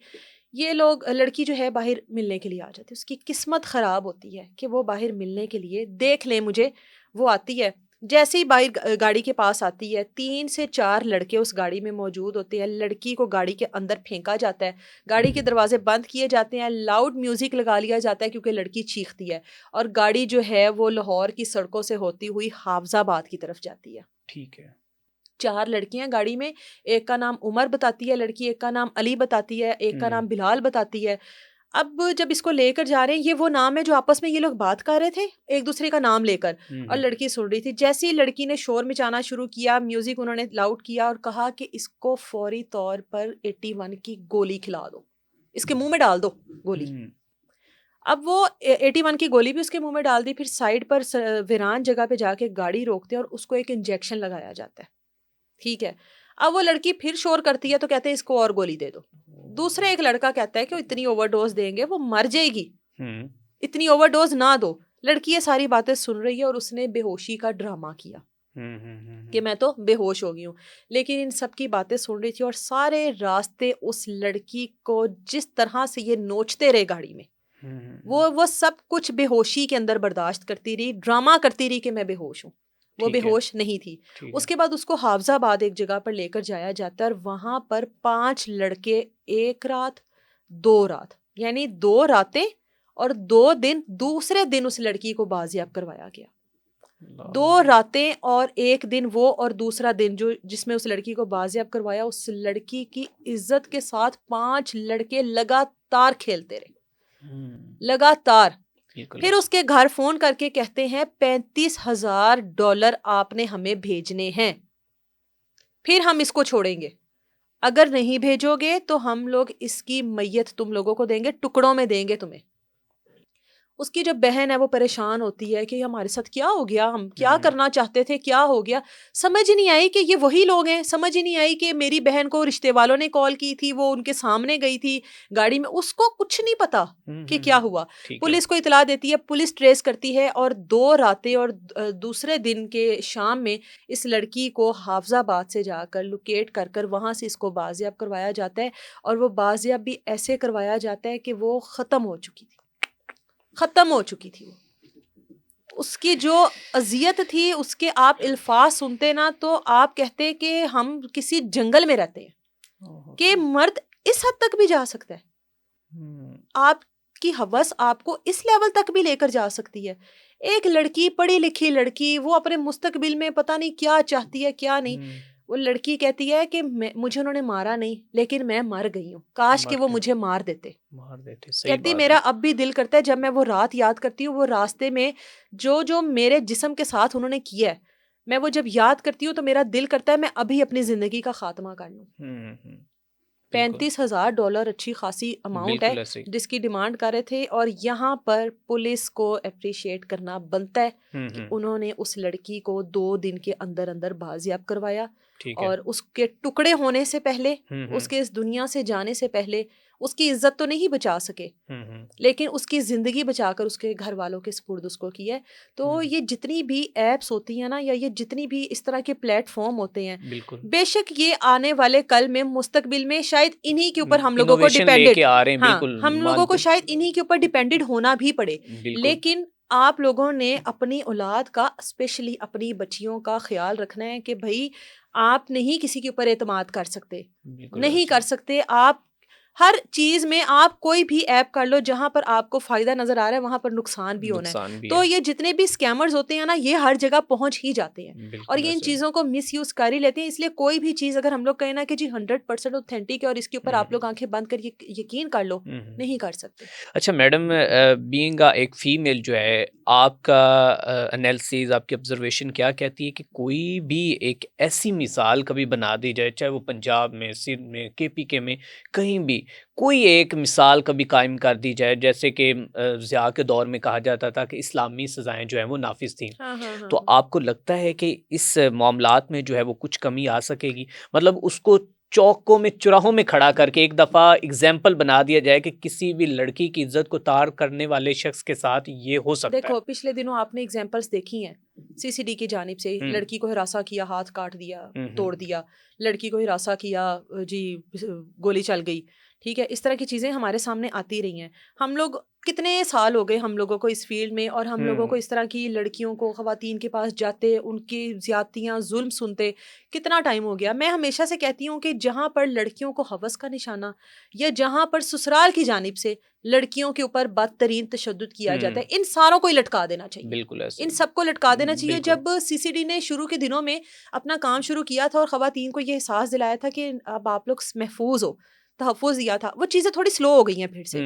ये लोग, लड़की जो है बाहर मिलने के लिए आ जाती है। उसकी किस्मत ख़राब होती है कि वो बाहर मिलने के लिए देख ले मुझे, वो आती है। जैसे ही बाहर गाड़ी के पास आती है, 3 से 4 लड़के उस गाड़ी में मौजूद होते हैं। लड़की को गाड़ी के अंदर फेंका जाता है, गाड़ी के दरवाजे बंद किए जाते हैं, लाउड म्यूज़िक लगा लिया जाता है क्योंकि लड़की चीखती है। और गाड़ी जो है वो लाहौर की सड़कों से होती हुई हाफजाबाद की तरफ जाती है। ठीक है। 4 लड़कियां गाड़ी में, एक का नाम उमर बताती है लड़की, एक का नाम अली बताती है, एक का नाम बिलाल बताती है। अब जब इसको लेकर जा रहे हैं, ये वो नाम है जो आपस में ये लोग बात कर रहे थे एक दूसरे का नाम लेकर, और लड़की सुन रही थी। जैसे ही लड़की ने शोर मचाना शुरू किया, म्यूजिक उन्होंने लाउड किया और कहा कि इसको फौरी तौर पर 81 की गोली खिला दो, इसके मुंह में डाल दो गोली। अब वो 81 की गोली भी उसके मुंह में डाल दी। फिर साइड पर वीरान जगह पे जाके गाड़ी रोकते हैं और उसको एक इंजेक्शन लगाया जाता है। ठीक है, अब वो लड़की फिर शोर करती है तो कहते हैं इसको और गोली दे दो। दूसरा एक लड़का कहता है कि इतनी ओवरडोज देंगे वो मर जाएगी, इतनी ओवरडोज ना दो। लड़की ये सारी बातें सुन रही है और उसने बेहोशी का ड्रामा किया कि मैं तो बेहोश हो गई हूँ। लेकिन इन सब की बातें सुन रही थी और सारे रास्ते उस लड़की को जिस तरह से ये नोचते रहे गाड़ी में, वो सब कुछ बेहोशी के अंदर बर्दाश्त करती रही, ड्रामा करती रही कि मैं बेहोश हूँ। वो बेहोश नहीं थी। उसके बाद उसको हाफजाबाद एक जगह पर लेकर जाया जाता है और वहां पर 5 लड़के, 1 रात 2 रात, यानी 2 रातें और 2 दिन, दूसरे दिन उस लड़की को बाजियाब करवाया गया। 2 रातें और 1 दिन वो, और दूसरा दिन जो जिसमें उस लड़की को बाजियाब करवाया, उस लड़की की इज्जत के साथ 5 लड़के लगातार खेलते रहे, लगातार। फिर उसके घर फोन करके कहते हैं $35,000 आपने हमें भेजने हैं, फिर हम इसको छोड़ेंगे, अगर नहीं भेजोगे तो हम लोग इसकी मैयत तुम लोगों को देंगे, टुकड़ों में देंगे तुम्हें। उसकी जो बहन है वो परेशान होती है कि हमारे साथ क्या हो गया, हम क्या करना चाहते थे, क्या हो गया। समझ ही नहीं आई कि ये वही लोग हैं। समझ ही नहीं आई कि मेरी बहन को रिश्ते वालों ने कॉल की थी, वो उनके सामने गई थी गाड़ी में, उसको कुछ नहीं पता कि क्या हुआ। पुलिस को इतला देती है, पुलिस ट्रेस करती है और 2 रातें और दूसरे दिन के शाम में इस लड़की को हाफजाबाद से जाकर लोकेट कर कर वहाँ से इसको बाजियाब करवाया जाता है। और वो बाजियाब भी ऐसे करवाया जाता है कि वो ख़त्म हो चुकी थी, ख़त्म हो चुकी थी। वो उसकी जो अजियत थी, उसके आप अल्फाज सुनते ना तो आप कहते कि हम किसी जंगल में रहते हैं, कि मर्द इस हद तक भी जा सकता है, आपकी हवस आपको इस लेवल तक भी लेकर जा सकती है। एक लड़की, पढ़ी लिखी लड़की, वो अपने मुस्तकबिल में पता नहीं क्या चाहती है क्या नहीं। वो लड़की कहती है कि मुझे उन्होंने मारा नहीं, लेकिन मैं मर गई हूँ, काश कि वो मुझे मार देते। कहती मेरा अब भी दिल करता है, जब मैं वो रात याद करती हूँ, वो रास्ते में जो जो मेरे जिस्म के साथ उन्होंने किया है, मैं वो जब याद करती हूँ तो मेरा दिल करता है मैं अभी अपनी जिंदगी का खात्मा कर लूँ। $35,000 अच्छी खासी अमाउंट है जिसकी डिमांड कर रहे थे। और यहाँ पर पुलिस को अप्रिशिएट करना बनता है कि उन्होंने उस लड़की को 2 दिन के अंदर अंदर बाजियाब करवाया और उसके टुकड़े होने से पहले, उसके इस दुनिया से जाने से पहले, उसकी इज्जत तो नहीं बचा सके लेकिन उसकी ज़िंदगी बचाकर उसके घर वालों के सुपुर्द उसको किया है। तो ये जितनी भी ऐप्स होती हैं ना, या ये जितनी भी इस तरह के प्लेटफॉर्म होते हैं, बेशक ये आने वाले कल में मुस्तकबिल में शायद इन्हीं के ऊपर हम लोगों को डिपेंडेड, हाँ, हम लोगों को शायद इन्हीं के ऊपर डिपेंडेड होना भी पड़े। लेकिन आप लोगों ने अपनी औलाद का, स्पेशली अपनी बच्चियों का ख्याल रखना है कि भाई आप नहीं किसी के ऊपर एतमाद कर सकते, नहीं कर सकते। आप हर चीज में आप कोई भी ऐप कर लो, जहां पर आपको फायदा नजर आ रहा है वहां पर नुकसान भी होना है। तो ये जितने भी स्कैमर्स होते हैं ना, ये हर जगह पहुंच ही जाते हैं और ये इन चीजों को मिस यूज कर ही लेते हैं। इसलिए कोई भी चीज अगर हम लोग कहें ना कि जी 100% ऑथेंटिक है और इसके ऊपर आप लोग आंखें बंद कर यकीन कर लो, नहीं कर सकते। अच्छा मैडम, बीइंग एक फीमेल जो है, आपका एनालिसिस, आपकी ऑब्जर्वेशन क्या कहती है कि कोई भी एक ऐसी मिसाल कभी बना दी जाए, चाहे वो पंजाब में, सिंध में, KPK में, कहीं भी कोई एक मिसाल कभी कायम कर दी जाए, जैसे कि ज़िया के दौर में कहा जाता था कि इस्लामी सज़ाएं जो हैं वो नाफिज थीं। तो आपको लगता है कि इस मामलात में जो है वो कुछ कमी आ सकेगी? मतलब उसको चौकों में चौराहों में खड़ा करके एक दफ़ा एग्जाम्पल बना दिया जाए कि किसी भी लड़की की इज्जत को तार करने वाले शख्स के साथ ये हो सकता है। देखो पिछले दिनों आपने एग्जांपल्स देखी हैं सीसीडी की जानिब से, लड़की को हिरासा किया, हाथ काट दिया, तोड़ दिया, लड़की को हिरासा किया, जी गोली चल गई, ठीक है। इस तरह की चीज़ें हमारे सामने आती रही हैं। हम लोग कितने साल हो गए हम लोगों को इस फील्ड में, और हम लोगों को इस तरह की लड़कियों को, ख़वातीन के पास जाते, उनकी ज़्यादतियाँ जुल्म सुनते कितना टाइम हो गया। मैं हमेशा से कहती हूँ कि जहाँ पर लड़कियों को हवस का निशाना, या जहाँ पर ससुराल की जानिब से लड़कियों के ऊपर बदतरीन तशद्दुद किया जाता है, इन सारों को ही लटका देना चाहिए। बिल्कुल ऐसे इन सबको लटका देना चाहिए। बिल्कुल। जब सीसीडी ने शुरू के दिनों में अपना काम शुरू किया था और ख़वातीन को ये एहसास दिलाया था कि अब आप लोग महफूज हो, तहफ़्फ़ुज़ दिया था, वो चीज़ें थोड़ी स्लो हो गई हैं फिर से।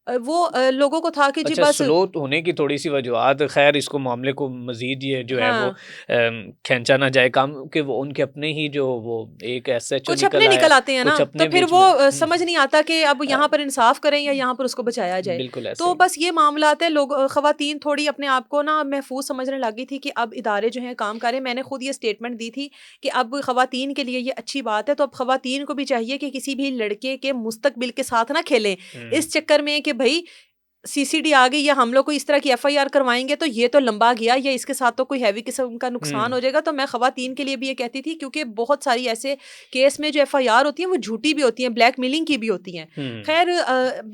लोगों को था कि जी अच्छा, बस स्लो होने की थोड़ी सी वजूहत, खैर इसको मामले को मजीद ये जो है वो हाँ, खींचा ना जाए काम, कि वो उनके अपने ही जो वो एक एसएचओ कुछ अपने निकल आते हैं ना, कुछ अपने तो फिर बीच वो में समझ नहीं आता कि अब यहाँ पर इंसाफ करें या यहाँ पर उसको बचाया जाए। बिल्कुल ऐसे तो ही। बस ये मामला है, लोग ख़वातीन थोड़ी अपने आप को ना महफूज समझने लगी थी कि अब इदारे जो हैं काम करें। मैंने खुद ये स्टेटमेंट दी थी कि अब ख़वातीन के लिए ये अच्छी बात है, तो अब ख़वातीन को भी चाहिए कि किसी भी लड़के के मुस्तकबिल के साथ ना खेलें इस चक्कर में कि भाई सीसीडी आ गई या हम लोग को इस तरह की एफआईआर करवाएंगे तो ये तो लंबा गया, या इसके साथ तो कोई हैवी किस्म का नुकसान हो जाएगा। तो मैं ख़वातीन के लिए भी ये कहती थी, क्योंकि बहुत सारी ऐसे केस में जो एफआईआर होती हैं वो झूठी भी होती हैं, ब्लैकमेलिंग की भी होती हैं। खैर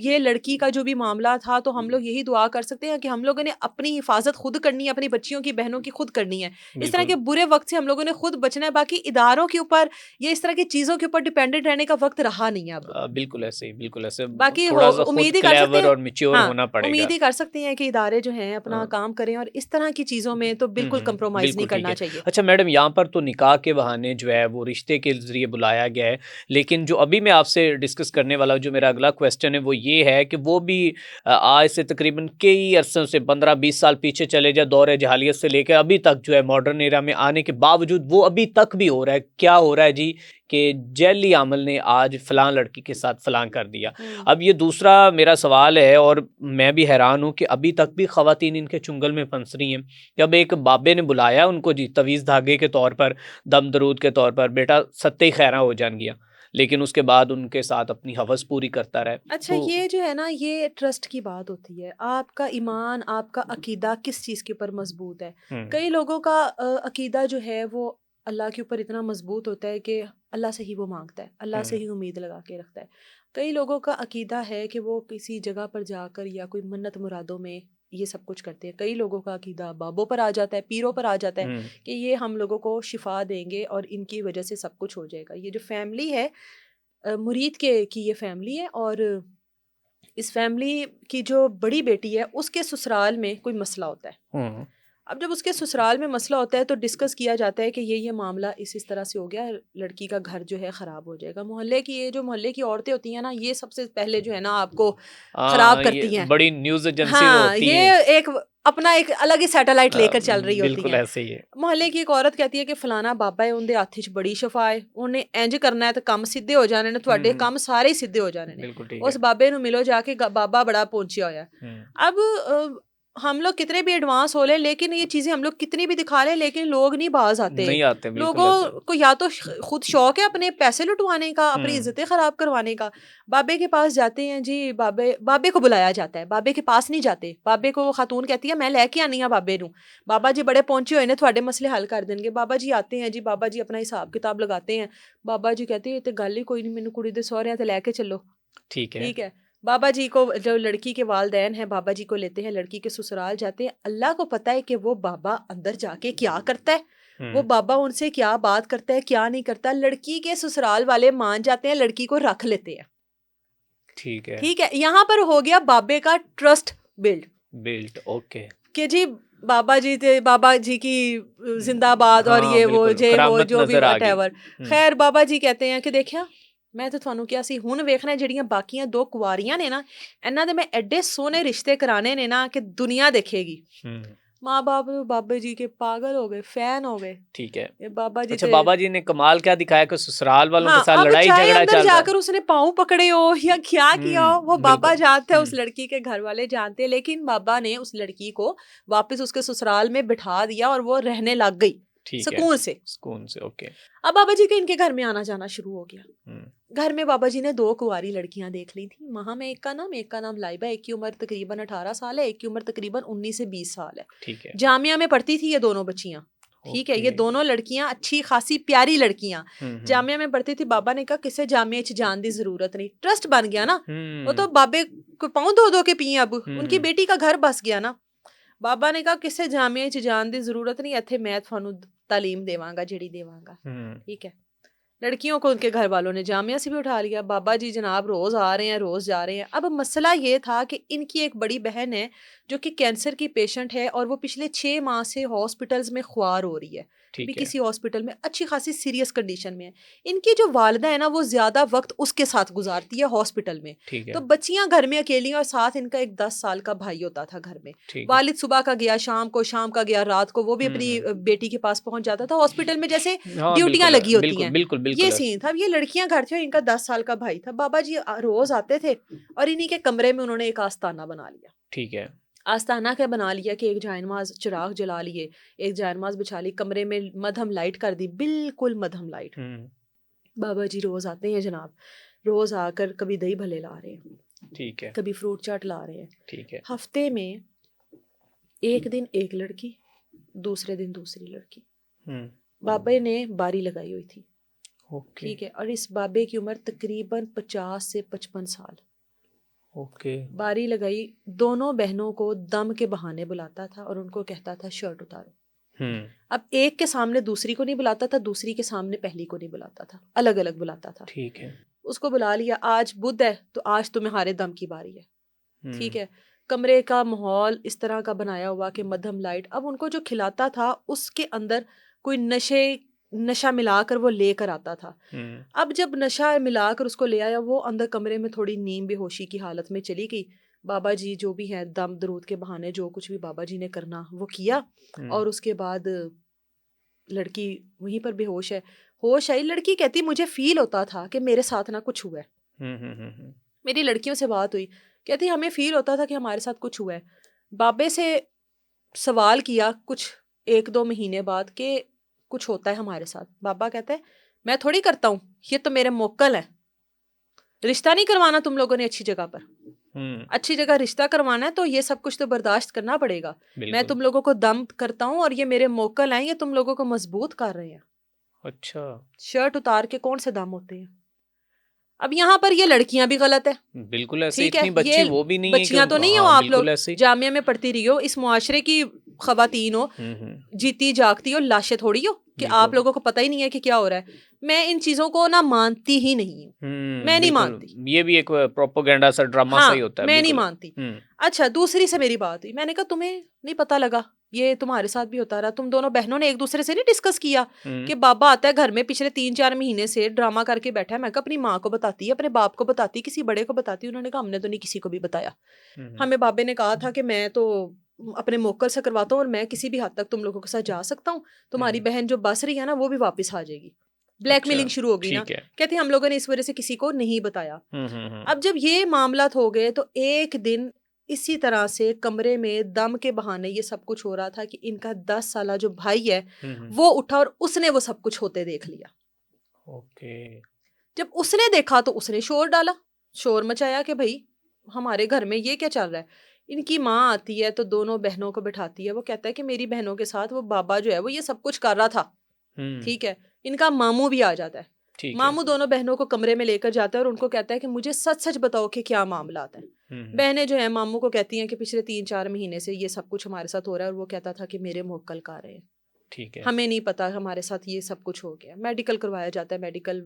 ये लड़की का जो भी मामला था, तो हम लोग यही दुआ कर सकते हैं कि हम लोगों ने अपनी हिफाजत खुद करनी है, अपनी बच्चियों की, बहनों की खुद करनी है। इस तरह के बुरे वक्त से हम लोगों ने खुद बचना है। बाकी इदारों के ऊपर या इस तरह की चीज़ों के ऊपर डिपेंडेंट रहने का वक्त रहा नहीं है अब। बिल्कुल ऐसे ही, बिल्कुल ऐसे बाकी थोड़ा सा खुद उम्मीद ही कर सकते क्लेवर हैं, और मैच्योर हाँ, होना पड़ेगा। उम्मीद ही कर सकते हैं कि इदारे जो हैं अपना हाँ। काम करें, और इस तरह की चीज़ों में तो बिल्कुल कंप्रोमाइज़ नहीं बिल्कुल ठीक करना है। चाहिए। अच्छा मैडम, यहाँ पर तो निकाह के बहाने जो है वो रिश्ते के ज़रिए बुलाया गया है, लेकिन जो अभी मैं आपसे डिस्कस करने वाला हूँ, जो मेरा अगला क्वेश्चन है वो ये है कि वो भी आज से तकरीबन कई अरसों से 15-20 साल पीछे चले जाए, दौर जहालियत से लेकर अभी तक जो है मॉडर्न एरा में आने के बावजूद वो अभी तक भी हो रहा है। क्या हो रहा है जी, कि जैली अमल ने आज फ़लाँ लड़की के साथ फ़लाँ कर दिया। अब ये दूसरा मेरा सवाल है, और मैं भी हैरान हूँ कि अभी तक भी ख़वातीन इनके चुंगल में फंस रही हैं। जब एक बाबे ने बुलाया उनको जी तवीज़ धागे के तौर पर, दम दरूद के तौर पर, बेटा सत्ते खैरा हो जान गया, लेकिन उसके बाद उनके साथ अपनी हवस पूरी करता रहे। अच्छा, तो ये जो है ना, ये ट्रस्ट की बात होती है। आपका ईमान, आपका अकीदा किस चीज़ के ऊपर मज़बूत है। कई लोगों का अकीदा जो है वो अल्लाह के ऊपर इतना मज़बूत होता है कि अल्लाह से ही वो माँगता है, अल्लाह से ही उम्मीद लगा के रखता है। कई लोगों का अकीदा है कि वो किसी जगह पर जाकर या कोई मन्नत मुरादों में ये सब कुछ करते हैं। कई लोगों का अकीदा बाबों पर आ जाता है, पीरों पर आ जाता है कि ये हम लोगों को शिफा देंगे और इनकी वजह से सब कुछ हो जाएगा। ये जो फैमिली है, मुरीद के की ये फैमिली है, और इस फैमिली की जो बड़ी बेटी है उसके ससुराल में कोई मसला होता है। अब जब उसके ससुराल में मसला होता है तो डिस्कस किया जाता है कि ये मामला इस तरह से हो गया, लड़की का घर जो है ख़राब हो जाएगा। मोहल्ले की, ये जो मोहल्ले की औरतें होती हैं ना, ये सबसे पहले जो है ना आपको ख़राब ये करती हैं। बड़ी न्यूज़ एजेंसी हाँ, होती हैं। ये एक अपना एक अलग ही सैटेलाइट लेकर चल रही होती बिल्कुल हैं। ऐसे ही है। मोहल्ले की एक औरत कहती है कि फलाना बाबा है, उनके हत्थ च बड़ी शफा है, उन्हें इंज करना है तो काम सीधे हो जाने ने, तुहाडे काम सारे ही सीधे हो जाने ने। बिल्कुल ठीक उस है। बाबे नूं मिलो जाके, बाबा बड़ा पहुंचिया होया। अब हम लोग कितने भी एडवांस हो ले, लेकिन ये चीज़ें हम लोग कितनी भी दिखा लें, लेकिन लोग नहीं बाज आते। नहीं आते, बिल्कुल ऐसे। लोगों को या तो खुद शौक है अपने पैसे लुटवाने का, अपनी इज्जतें ख़राब करवाने का। बाबे के पास जाते हैं जी, बाबे को बुलाया जाता है, बाबे के पास नहीं जाते। बाबे को वो खातून कहती है मैं लैके आनी हाँ बाबे नूं, बाबा जी बड़े पहुंचे हुए ने, थोड़े मसले हल कर देंगे। बाबा जी आते हैं जी, बाबा जी अपना हिसाब किताब लगाते हैं। बाबा जी कहते हैं ये तो गल ही कोई नहीं, मैनू कुड़ी दे सहुरे ते लैके चलो। ठीक है। ठीक है। बाबा जी को, जो लड़की के वालिदैन हैं, बाबा जी को लेते हैं, लड़की के ससुराल जाते हैं। अल्लाह को पता है कि वो बाबा अंदर जाके क्या करता है, वो बाबा उनसे क्या बात करता है, क्या नहीं करता। लड़की के ससुराल वाले मान जाते हैं, लड़की को रख लेते हैं। ठीक है। ठीक है, यहाँ पर हो गया बाबे का ट्रस्ट बिल्ट ओके। कि जी बाबा जी की जिंदाबाद, और हाँ ये वो बिल्कुल, जे वो करामत जो भी नजर आ गई। वटेवर। खैर बाबा जी कहते हैं कि देखिया मैं तो ਤੁਹਾਨੂੰ ਕਿਹਾ ਸੀ, ਹੁਣ ਵੇਖਣਾ ਜਿਹੜੀਆਂ ਬਾਕੀਆਂ ਦੋ ਕੁਵਾਰੀਆਂ ਨੇ ਨਾ, ਇਹਨਾਂ ਦੇ मैं ਐਡੇ सोने रिश्ते कराने ने ना कि दुनिया देखेगी। माँ बाप बाबे जी के पागल हो गए, फैन हो गए। ठीक है। ये बाबा जी अच्छा, थे। बाबा जी ने कमाल क्या दिखाया कि ससुराल वालों के हाँ, साथ अब लड़ाई चाहे झगड़ा अंदर चल रहा है। जाकर उसने पाँव पकड़े हो या क्या किया हो, वो बाबा बिल्कुल। जानते हैं, उस लड़की के घर वाले जानते हैं। लेकिन बाबा ने उस लड़की को वापस उसके ससुराल में बिठा दिया और वो रहने लग गई। ठीक है, सुकून से। सुकून से, ओके। अब बाबा जी का इनके घर में आना जाना शुरू हो गया। हम्म, घर में बाबा जी ने 2 कुंवारी लड़कियां देख ली थी। वहां में एक का नाम लाइबा, एक की उम्र तकरीबन 18 साल है, एक की उम्र तकरीबन 19 से 20 साल है। ठीक है, जामिया में पढ़ती थी ये दोनों बच्चियां, ठीक है, ये ओके। दोनों लड़कियां अच्छी खासी प्यारी लड़कियां जामिया में पढ़ती थी। बाबा ने कहा किसे जामिया च जान दी जरूरत नहीं, ट्रस्ट बन गया ना, वो तो बाबे को पाँव धो धो के पिए। अब उनकी बेटी का घर बस गया ना। बाबा ने कहा किसे जामिया च जान दी जरूरत नहीं, इत्थे मैं थानू तालीम देवांगा जेड़ी देवांगा, ठीक है। लड़कियों को उनके घर वालों ने जामिया से भी उठा लिया। बाबा जी जनाब रोज आ रहे हैं, रोज जा रहे हैं। अब मसला ये था कि इनकी एक बड़ी बहन है जो कि कैंसर की पेशेंट है और वो पिछले 6 माह से हॉस्पिटल्स में ख्वार हो रही है, भी ठीक है, किसी हॉस्पिटल में अच्छी खासी सीरियस कंडीशन में है। इनकी जो वालिदा है ना वो ज्यादा वक्त उसके साथ गुजारती है हॉस्पिटल में, ठीक है, तो बच्चियां घर में अकेली हैं और साथ इनका एक 10 साल का भाई होता था घर में। ठीक है। वालिद सुबह का गया शाम को, शाम का गया रात को, वो भी अपनी बेटी के पास पहुंच जाता था। हॉस्पिटल में जैसे हाँ, ड्यूटियां बिल्कुल, लगी होती बिल्कुल, हैं, बिल्कुल, बिल्कुल ये है। सीन था। अब ये लड़कियां घर थी और इनका 10 साल का भाई था। बाबा जी रोज आते थे और इन्हीं के कमरे में उन्होंने एक आस्ताना बना लिया। ठीक है, आस्ताना क्या बना लिया कि एक जायनमाज चिराग जला लिए, एक जायनमाज बिछा ली, कमरे में मध्यम लाइट कर दी, बिल्कुल मध्यम लाइट। बाबा जी रोज आते हैं जनाब, रोज आकर कभी दही भले ला रहे हैं, ठीक है, कभी फ्रूट चाट ला रहे हैं। ठीक है। हफ्ते में एक दिन एक लड़की, दूसरे दिन दूसरी लड़की। बाबे ने बारी लगाई हुई थी, ओके, ठीक है, और इस बाबे की उम्र तकरीबन 50 से 55 साल। ओके, बारी लगाई, दोनों बहनों को दम के बहाने बुलाता था और उनको कहता था शर्ट उतारो। अब एक के सामने दूसरी को नहीं बुलाता था, दूसरी के सामने पहली को नहीं बुलाता था, अलग अलग बुलाता था। ठीक है, उसको बुला लिया, आज बुध है तो आज तुम्हारे दम की बारी है, ठीक है। कमरे का माहौल इस तरह का बनाया हुआ कि मध्यम लाइट। अब उनको जो खिलाता था उसके अंदर कोई नशा मिलाकर वो लेकर आता था। अब जब नशा मिलाकर उसको ले आया, वो अंदर कमरे में थोड़ी नींद बेहोशी की हालत में चली गई। बाबा जी जो भी हैं दम दरूद के बहाने जो कुछ भी बाबा जी ने करना वो किया और उसके बाद लड़की वहीं पर बेहोश है। होश आई, लड़की कहती मुझे फील होता था कि मेरे साथ ना कुछ हुआ है। मेरी लड़कियों से बात हुई, कहती हमें फील होता था कि हमारे साथ कुछ हुआ है। बाबे से सवाल किया कुछ 1-2 महीने बाद कि कुछ होता है हमारे साथ। बाबा कहते हैं मैं थोड़ी करता हूँ, ये तो मेरे मोक्कल है। रिश्ता नहीं करवाना तुम लोगों ने अच्छी जगह पर, अच्छी जगह रिश्ता करवाना है तो ये सब कुछ तो बर्दाश्त करना पड़ेगा। मैं तुम लोगों को दम करता हूँ और ये मेरे मोक्कल हैं, ये तुम लोगों को मजबूत कर रहे हैं। अच्छा, शर्ट उतार के कौन से दम होते हैं। अब यहाँ पर ये लड़कियां भी गलत है, बिल्कुल ऐसे। ठीक है, इतनी बच्ची ये वो भी नहीं है कि बच्चियां तो नहीं हो हाँ, आप बिल्कुल लोग, ऐसे ही। जामिया में पढ़ती रही हो, इस मुआशरे की खवातीन हो, जीती जागती हो, लाशें थोड़ी हो कि आप बिल्कुल। लोगों को पता ही नहीं है कि क्या हो रहा है। मैं इन चीजों को ना मानती ही नहीं हूँ, मैं नहीं बिल्कुल। मानती। ये भी एक प्रोपोगंडा सा ड्रामा सा ही हाँ, होता है, मैं नहीं बिल्कुल। मानती। अच्छा, दूसरी से मेरी बात हुई, मैंने कहा तुम्हें नहीं पता लगा, ये तुम्हारे साथ भी होता रहा, तुम दोनों बहनों ने एक दूसरे से नहीं डिस्कस किया कि बाबा आता है घर में पिछले 3-4 महीने से ड्रामा करके बैठा है। मैं कहा अपनी माँ को बताती, अपने बाप को बताती, किसी बड़े को बताती। उन्होंने कहा हमने तो नहीं किसी को भी बताया। हमें बाबे ने कहा था कि मैं तो अपने मोक्कल से करवाता हूँ और मैं किसी भी हद तक तुम लोगों के साथ जा सकता हूँ, तुम्हारी बहन जो बस रही है ना वो भी वापस आ जाएगी। ब्लैकमेलिंग शुरू हो गई ना, कहती हम लोगों ने इस वजह से किसी को नहीं बताया। अब जब ये मामला हो गए तो एक दिन इसी तरह से कमरे में दम के बहाने ये सब कुछ हो रहा था कि इनका 10 साला जो भाई है वो उठा और उसने वो सब कुछ होते देख लिया। ओके। जब उसने देखा तो उसने शोर डाला, शोर मचाया कि भाई हमारे घर में ये क्या चल रहा है। इनकी माँ आती है तो दोनों बहनों को बिठाती है, वो कहता है कि मेरी बहनों के साथ वो बाबा जो है वो ये सब कुछ कर रहा था, ठीक है। इनका मामू भी आ जाता है, मामू दोनों बहनों को कमरे में लेकर जाता है और उनको कहता है कि मुझे सच सच बताओ कि क्या मामला आता है। बहनें जो है मामू को कहती हैं कि पिछले 3-4 महीने से ये सब कुछ हमारे साथ हो रहा है और वो कहता था कि मेरे मोक्कल का रहे हैं, ठीक है, हमें नहीं पता हमारे साथ ये सब कुछ हो गया। मेडिकल करवाया जाता है, मेडिकल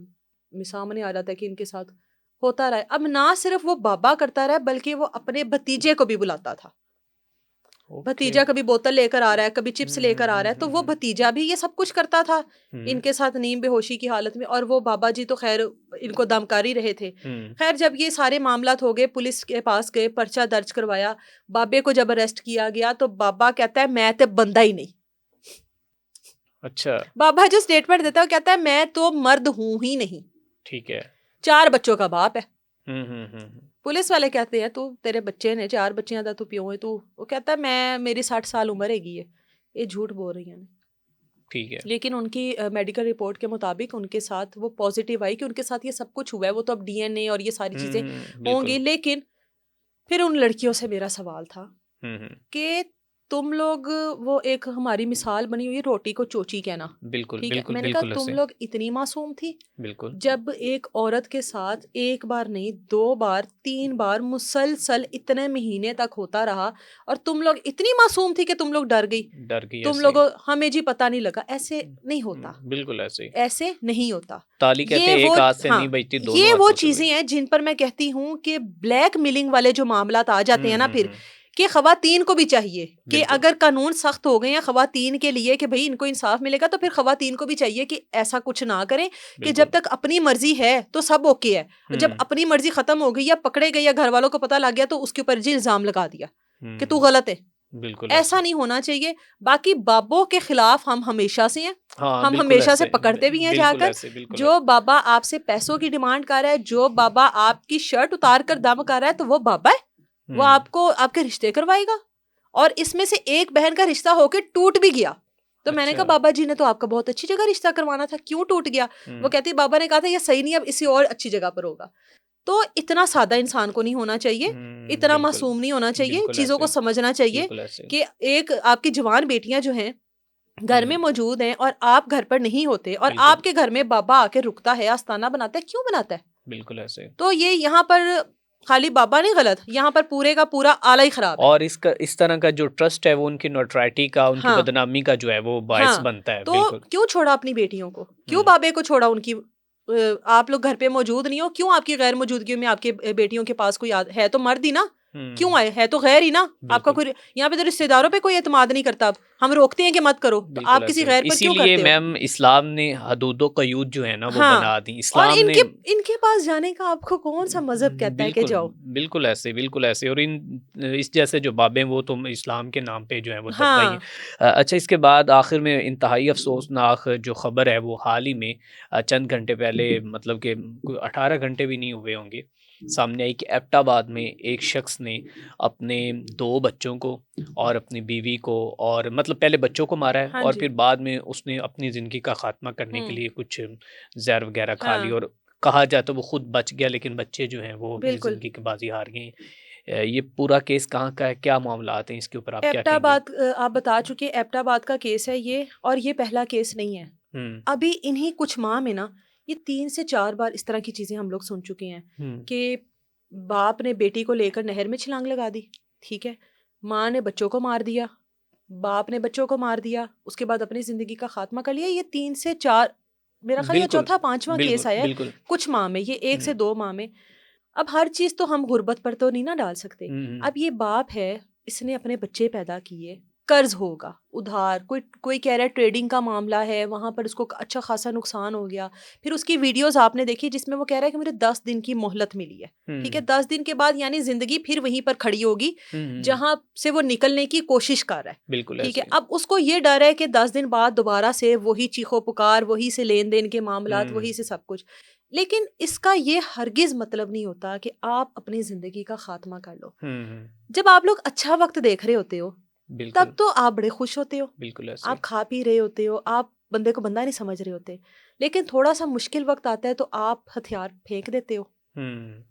में सामने आ जाता है कि इनके साथ होता रहा है। अब ना सिर्फ वो बाबा करता रहा बल्कि वो अपने भतीजे को भी बुलाता था। भतीजा कभी बोतल लेकर आ रहा है, कभी चिप्स लेकर आ रहा है, तो वो भतीजा भी ये सब कुछ करता था इनके साथ नींद बेहोशी की हालत में। और वो बाबा जी तो खैर इनको दमकार ही रहे थे। खैर जब ये सारे मामलात हो गए, पुलिस के पास गए, पर्चा दर्ज करवाया, बाबे को जब अरेस्ट किया गया तो बाबा कहता है मैं तो बंदा ही नहीं। अच्छा, बाबा जो स्टेटमेंट देता है कहता है मैं तो मर्द हूं ही नहीं, ठीक है, 4 बच्चों का बाप है। पुलिस वाले कहते हैं तू तेरे बच्चे ने 4 बच्चियां दा तू प्यों है तू, वो कहता है मैं मेरी 60 साल उम्र हैगी है, ये झूठ बोल रही है। ठीक है। लेकिन उनकी मेडिकल रिपोर्ट के मुताबिक उनके साथ वो पॉजिटिव आई कि उनके साथ ये सब कुछ हुआ है। वो तो अब डीएनए और ये सारी चीजें बिल्कुल। होंगी, लेकिन फिर उन लड़कियों से मेरा सवाल था हम्म। कि तुम लोग, वो एक हमारी मिसाल बनी हुई रोटी को चोची कहना, बिल्कुल ठीक है, बिल्कुल मैंने कहा बिल्कुल तुम ऐसे। लोग इतनी मासूम थी बिल्कुल। जब एक औरत के साथ एक बार नहीं, 2 बार 3 बार मुसलसल इतने महीने तक होता रहा और तुम लोग इतनी मासूम थी कि तुम लोग डर गई तुम ऐसे। लोगों, हमें जी पता नहीं लगा। ऐसे नहीं होता, बिल्कुल ऐसे। ऐसे नहीं होता। ताली कहते ये हैं वो, एक हाथ से हाँ, नहीं बजती, दोनों ये वो हाथों से चीजें बजती। हैं जिन पर मैं कहती हूँ कि ब्लैक मिलिंग वाले जो मामलात आ जाते हैं ना, फिर कि खवातीन को भी चाहिए कि बिल्कुल। अगर कानून सख्त हो गए हैं खवातीन के लिए कि भाई इनको इंसाफ मिलेगा, तो फिर खवातीन को भी चाहिए कि ऐसा कुछ ना करें कि जब तक अपनी मर्जी है तो सब ओके है, जब अपनी मर्जी खत्म हो गई या पकड़े गए या घर वालों को पता लग गया तो उसके ऊपर जी इल्जाम लगा दिया कि तू गलत है। बिल्कुल ऐसा नहीं होना चाहिए। बाकी बाबों के खिलाफ हम हमेशा से हैं, हाँ, हम बिल्कुल हमेशा से ऐसे। पकड़ते भी हैं बिल्कुल जाकर। ऐसे, बिल्कुल जो बाबा आपसे पैसों की डिमांड कर रहा है, जो बाबा आपकी शर्ट उतार कर दम कर रहा है, तो वो बाबा है, वो आपको आपके रिश्ते करवाएगा। और इसमें से एक बहन का रिश्ता होके टूट भी गया तो मैंने अच्छा। कहा बाबा जी ने तो आपका बहुत अच्छी जगह रिश्ता करवाना था, क्यों टूट गया? वो कहती है बाबा ने कहा था ये सही नहीं, अब इसी और अच्छी जगह पर होगा। तो इतना सादा इंसान को नहीं होना चाहिए, इतना बिल्कुल। मासूम नहीं होना चाहिए, बिल्कुल चीजों को ऐसे। समझना चाहिए बिल्कुल ऐसे। कि एक आपकी जवान बेटियां जो हैं घर में मौजूद हैं और आप घर पर नहीं होते और बिल्कुल। आपके घर में बाबा आके रुकता है, आस्ताना बनाता है, क्यों बनाता है? बिल्कुल ऐसे। तो ये यहाँ पर खाली बाबा नहीं गलत, यहाँ पर पूरे का पूरा आला ही खराब है। और इसका इस तरह का जो ट्रस्ट है वो उनकी नोटराइटी का, उनकी हाँ, बदनामी का जो है वो बायस हाँ, बनता है। तो बिल्कुल। क्यों छोड़ा अपनी बेटियों को, क्यों बाबे को छोड़ा? उनकी आप लोग घर पे मौजूद नहीं हो, क्यों आपकी गैर मौजूदगी में आपके बेटियों के पास कोई है तो मर्द ही ना, क्यों आए? है तो गैर ही ना, आपका कोई यहाँ पे तो रिश्तेदारों पे कोई एतमाद नहीं करता। अब हम रोकते हैं कि मत करो, तो बिल्कुल आप किसी ऐसे। गैर पर क्यों इसीलिए करते हो? मैम इस्लाम ने हदूदों कयूद जो है ना वो हाँ, बना दी। और इस्लाम ने इनके पास जाने का आपको कौन सा मजहब कहता है कि बिल्कुल जाओ? बिल्कुल ऐसे, बिल्कुल ऐसे। और इस जैसे जो बाबे हैं वो तो इस्लाम के नाम पे जो है वो दबा ही हैं। हाँ, अच्छा, इसके बाद आखिर में इंतहाई अफसोसनाक जो खबर है वो हाल ही में चंद घंटे पहले, मतलब कि 18 घंटे भी नहीं हुए होंगे, सामने आई कि एबटाबाद में एक शख्स ने अपने 2 बच्चों को और अपनी बीवी को, और मतलब पहले बच्चों को मारा है हाँ और जी, फिर बाद में उसने अपनी ज़िंदगी का खात्मा करने के लिए कुछ जहर वगैरह खा ली। हाँ, और कहा जाए तो वो खुद बच गया, लेकिन बच्चे जो हैं वो अपनी बिल्कुल। ज़िंदगी की बाजी हार गए। ये पूरा केस कहाँ का है, क्या मामलात हैं, इसके ऊपर आप क्या कहेंगे? एबटाबाद आप बता चुके, एबटाबाद का केस है ये, और ये पहला केस नहीं है। हुँ, अभी इन्हीं कुछ माह में ना ये 3 से 4 बार इस तरह की चीज़ें हम लोग सुन चुके हैं हुँ, कि बाप ने बेटी को लेकर नहर में छलांग लगा दी, ठीक है? माँ ने बच्चों को मार दिया, बाप ने बच्चों को मार दिया, उसके बाद अपनी ज़िंदगी का खात्मा कर लिया। ये 3 से 4, मेरा ख़्याल ये बिल्कुल, चौथा 5वां केस बिल्कुल, आया है बिल्कुल। कुछ माह में, ये 1 हुँ, से 2 माह में। अब हर चीज़ तो हम गुर्बत पर तो नहीं ना डाल सकते। हुँ, अब ये बाप है, इसने अपने बच्चे पैदा किए, कर्ज होगा, उधार, कोई कोई कह रहा है ट्रेडिंग का मामला है, वहाँ पर उसको अच्छा खासा नुकसान हो गया। फिर उसकी वीडियोज़ आपने देखी जिसमें वो कह रहा है कि मुझे 10 दिन की मोहलत मिली है, ठीक है? हुँ, 10 दिन के बाद यानी ज़िंदगी फिर वहीं पर खड़ी होगी, हुँ, जहाँ से वो निकलने की कोशिश कर रहा है, बिल्कुल ठीक है? ऐसे। अब उसको ये डर है कि 10 दिन बाद दोबारा से वही चीखो-पुकार, वही से लेन-देन के मामलात, हुँ, वही से सब कुछ। लेकिन इसका ये हरगिज़ मतलब नहीं होता कि आप अपनी ज़िंदगी का खात्मा कर लो। हुँ, हुँ, जब आप लोग अच्छा वक़्त देख रहे होते हो, बिल्कुल, तब तो आप बड़े खुश होते हो, बिल्कुल आप ऐसे। खा पी रहे होते हो, आप बंदे को बंदा नहीं समझ रहे होते। लेकिन थोड़ा-सा मुश्किल वक़्त आता है तो आप हथियार फेंक देते हो। हुँ,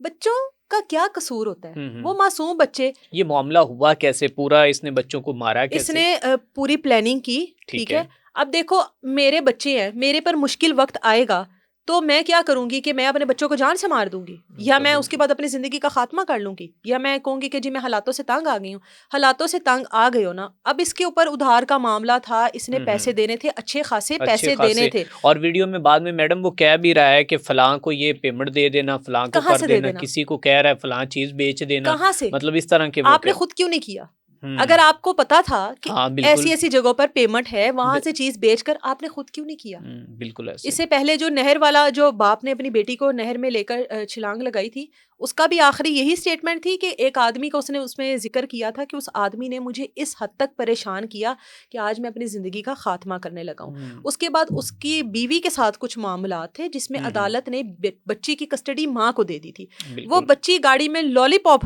बच्चों का क्या कसूर होता है? हुँ, वो हुँ। मासूम बच्चे, ये मामला हुआ कैसे? पूरा इसने बच्चों को मारा कैसे? इसने पूरी प्लानिंग की, ठीक ठीक है। है? अब देखो मेरे बच्चे हैं, मेरे पर मुश्किल वक़्त आएगा, तो मैं क्या करूँगी कि मैं अपने बच्चों को जान से मार दूँगी? या मैं उसके बाद अपनी ज़िंदगी का ख़ात्मा कर लूँगी? या मैं कहूँगी कि जी मैं हालातों से तंग आ गई हूँ। हालातों से तंग आ गए हो ना, अब इसके ऊपर उधार का मामला था, इसने हुँ, पैसे हुँ। देने थे, अच्छे खासे अच्छे पैसे देने खासे। थे। और वीडियो में बाद में मैडम वो कह भी रहा है कि फलां को ये पेमेंट दे देना, फलां को कहाँ कर से दे देना, देना? किसी को कह रहा है फलां चीज़ बेच देना, कहाँ से? मतलब इस तरह के वो आपने कह। खुद क्यों नहीं किया? अगर हुँ, आपको पता था कि हाँ, बिल्कुल। ऐसी-ऐसी जगहों पर पेमेंट है, वहाँ बि से चीज़ बेचकर आपने खुद क्यों नहीं किया? बिल्कुल ऐसे। इससे पहले जो नहर वाला, जो बाप ने अपनी बेटी को नहर में लेकर छलांग लगाई थी, उसका भी आखिरी यही स्टेटमेंट थी कि एक आदमी का उसने उसमें ज़िक्र किया था कि उस आदमी ने मुझे इस हद तक परेशान किया कि आज मैं अपनी ज़िंदगी का खात्मा करने लगा हूँ। हुँ, उसके बाद उसकी बीवी के साथ कुछ मामलात थे जिसमें हुँ, हुँ, अदालत ने बच्ची की कस्टडी माँ को दे दी थी। वो बिल्कुल। बच्ची गाड़ी में लॉलीपॉप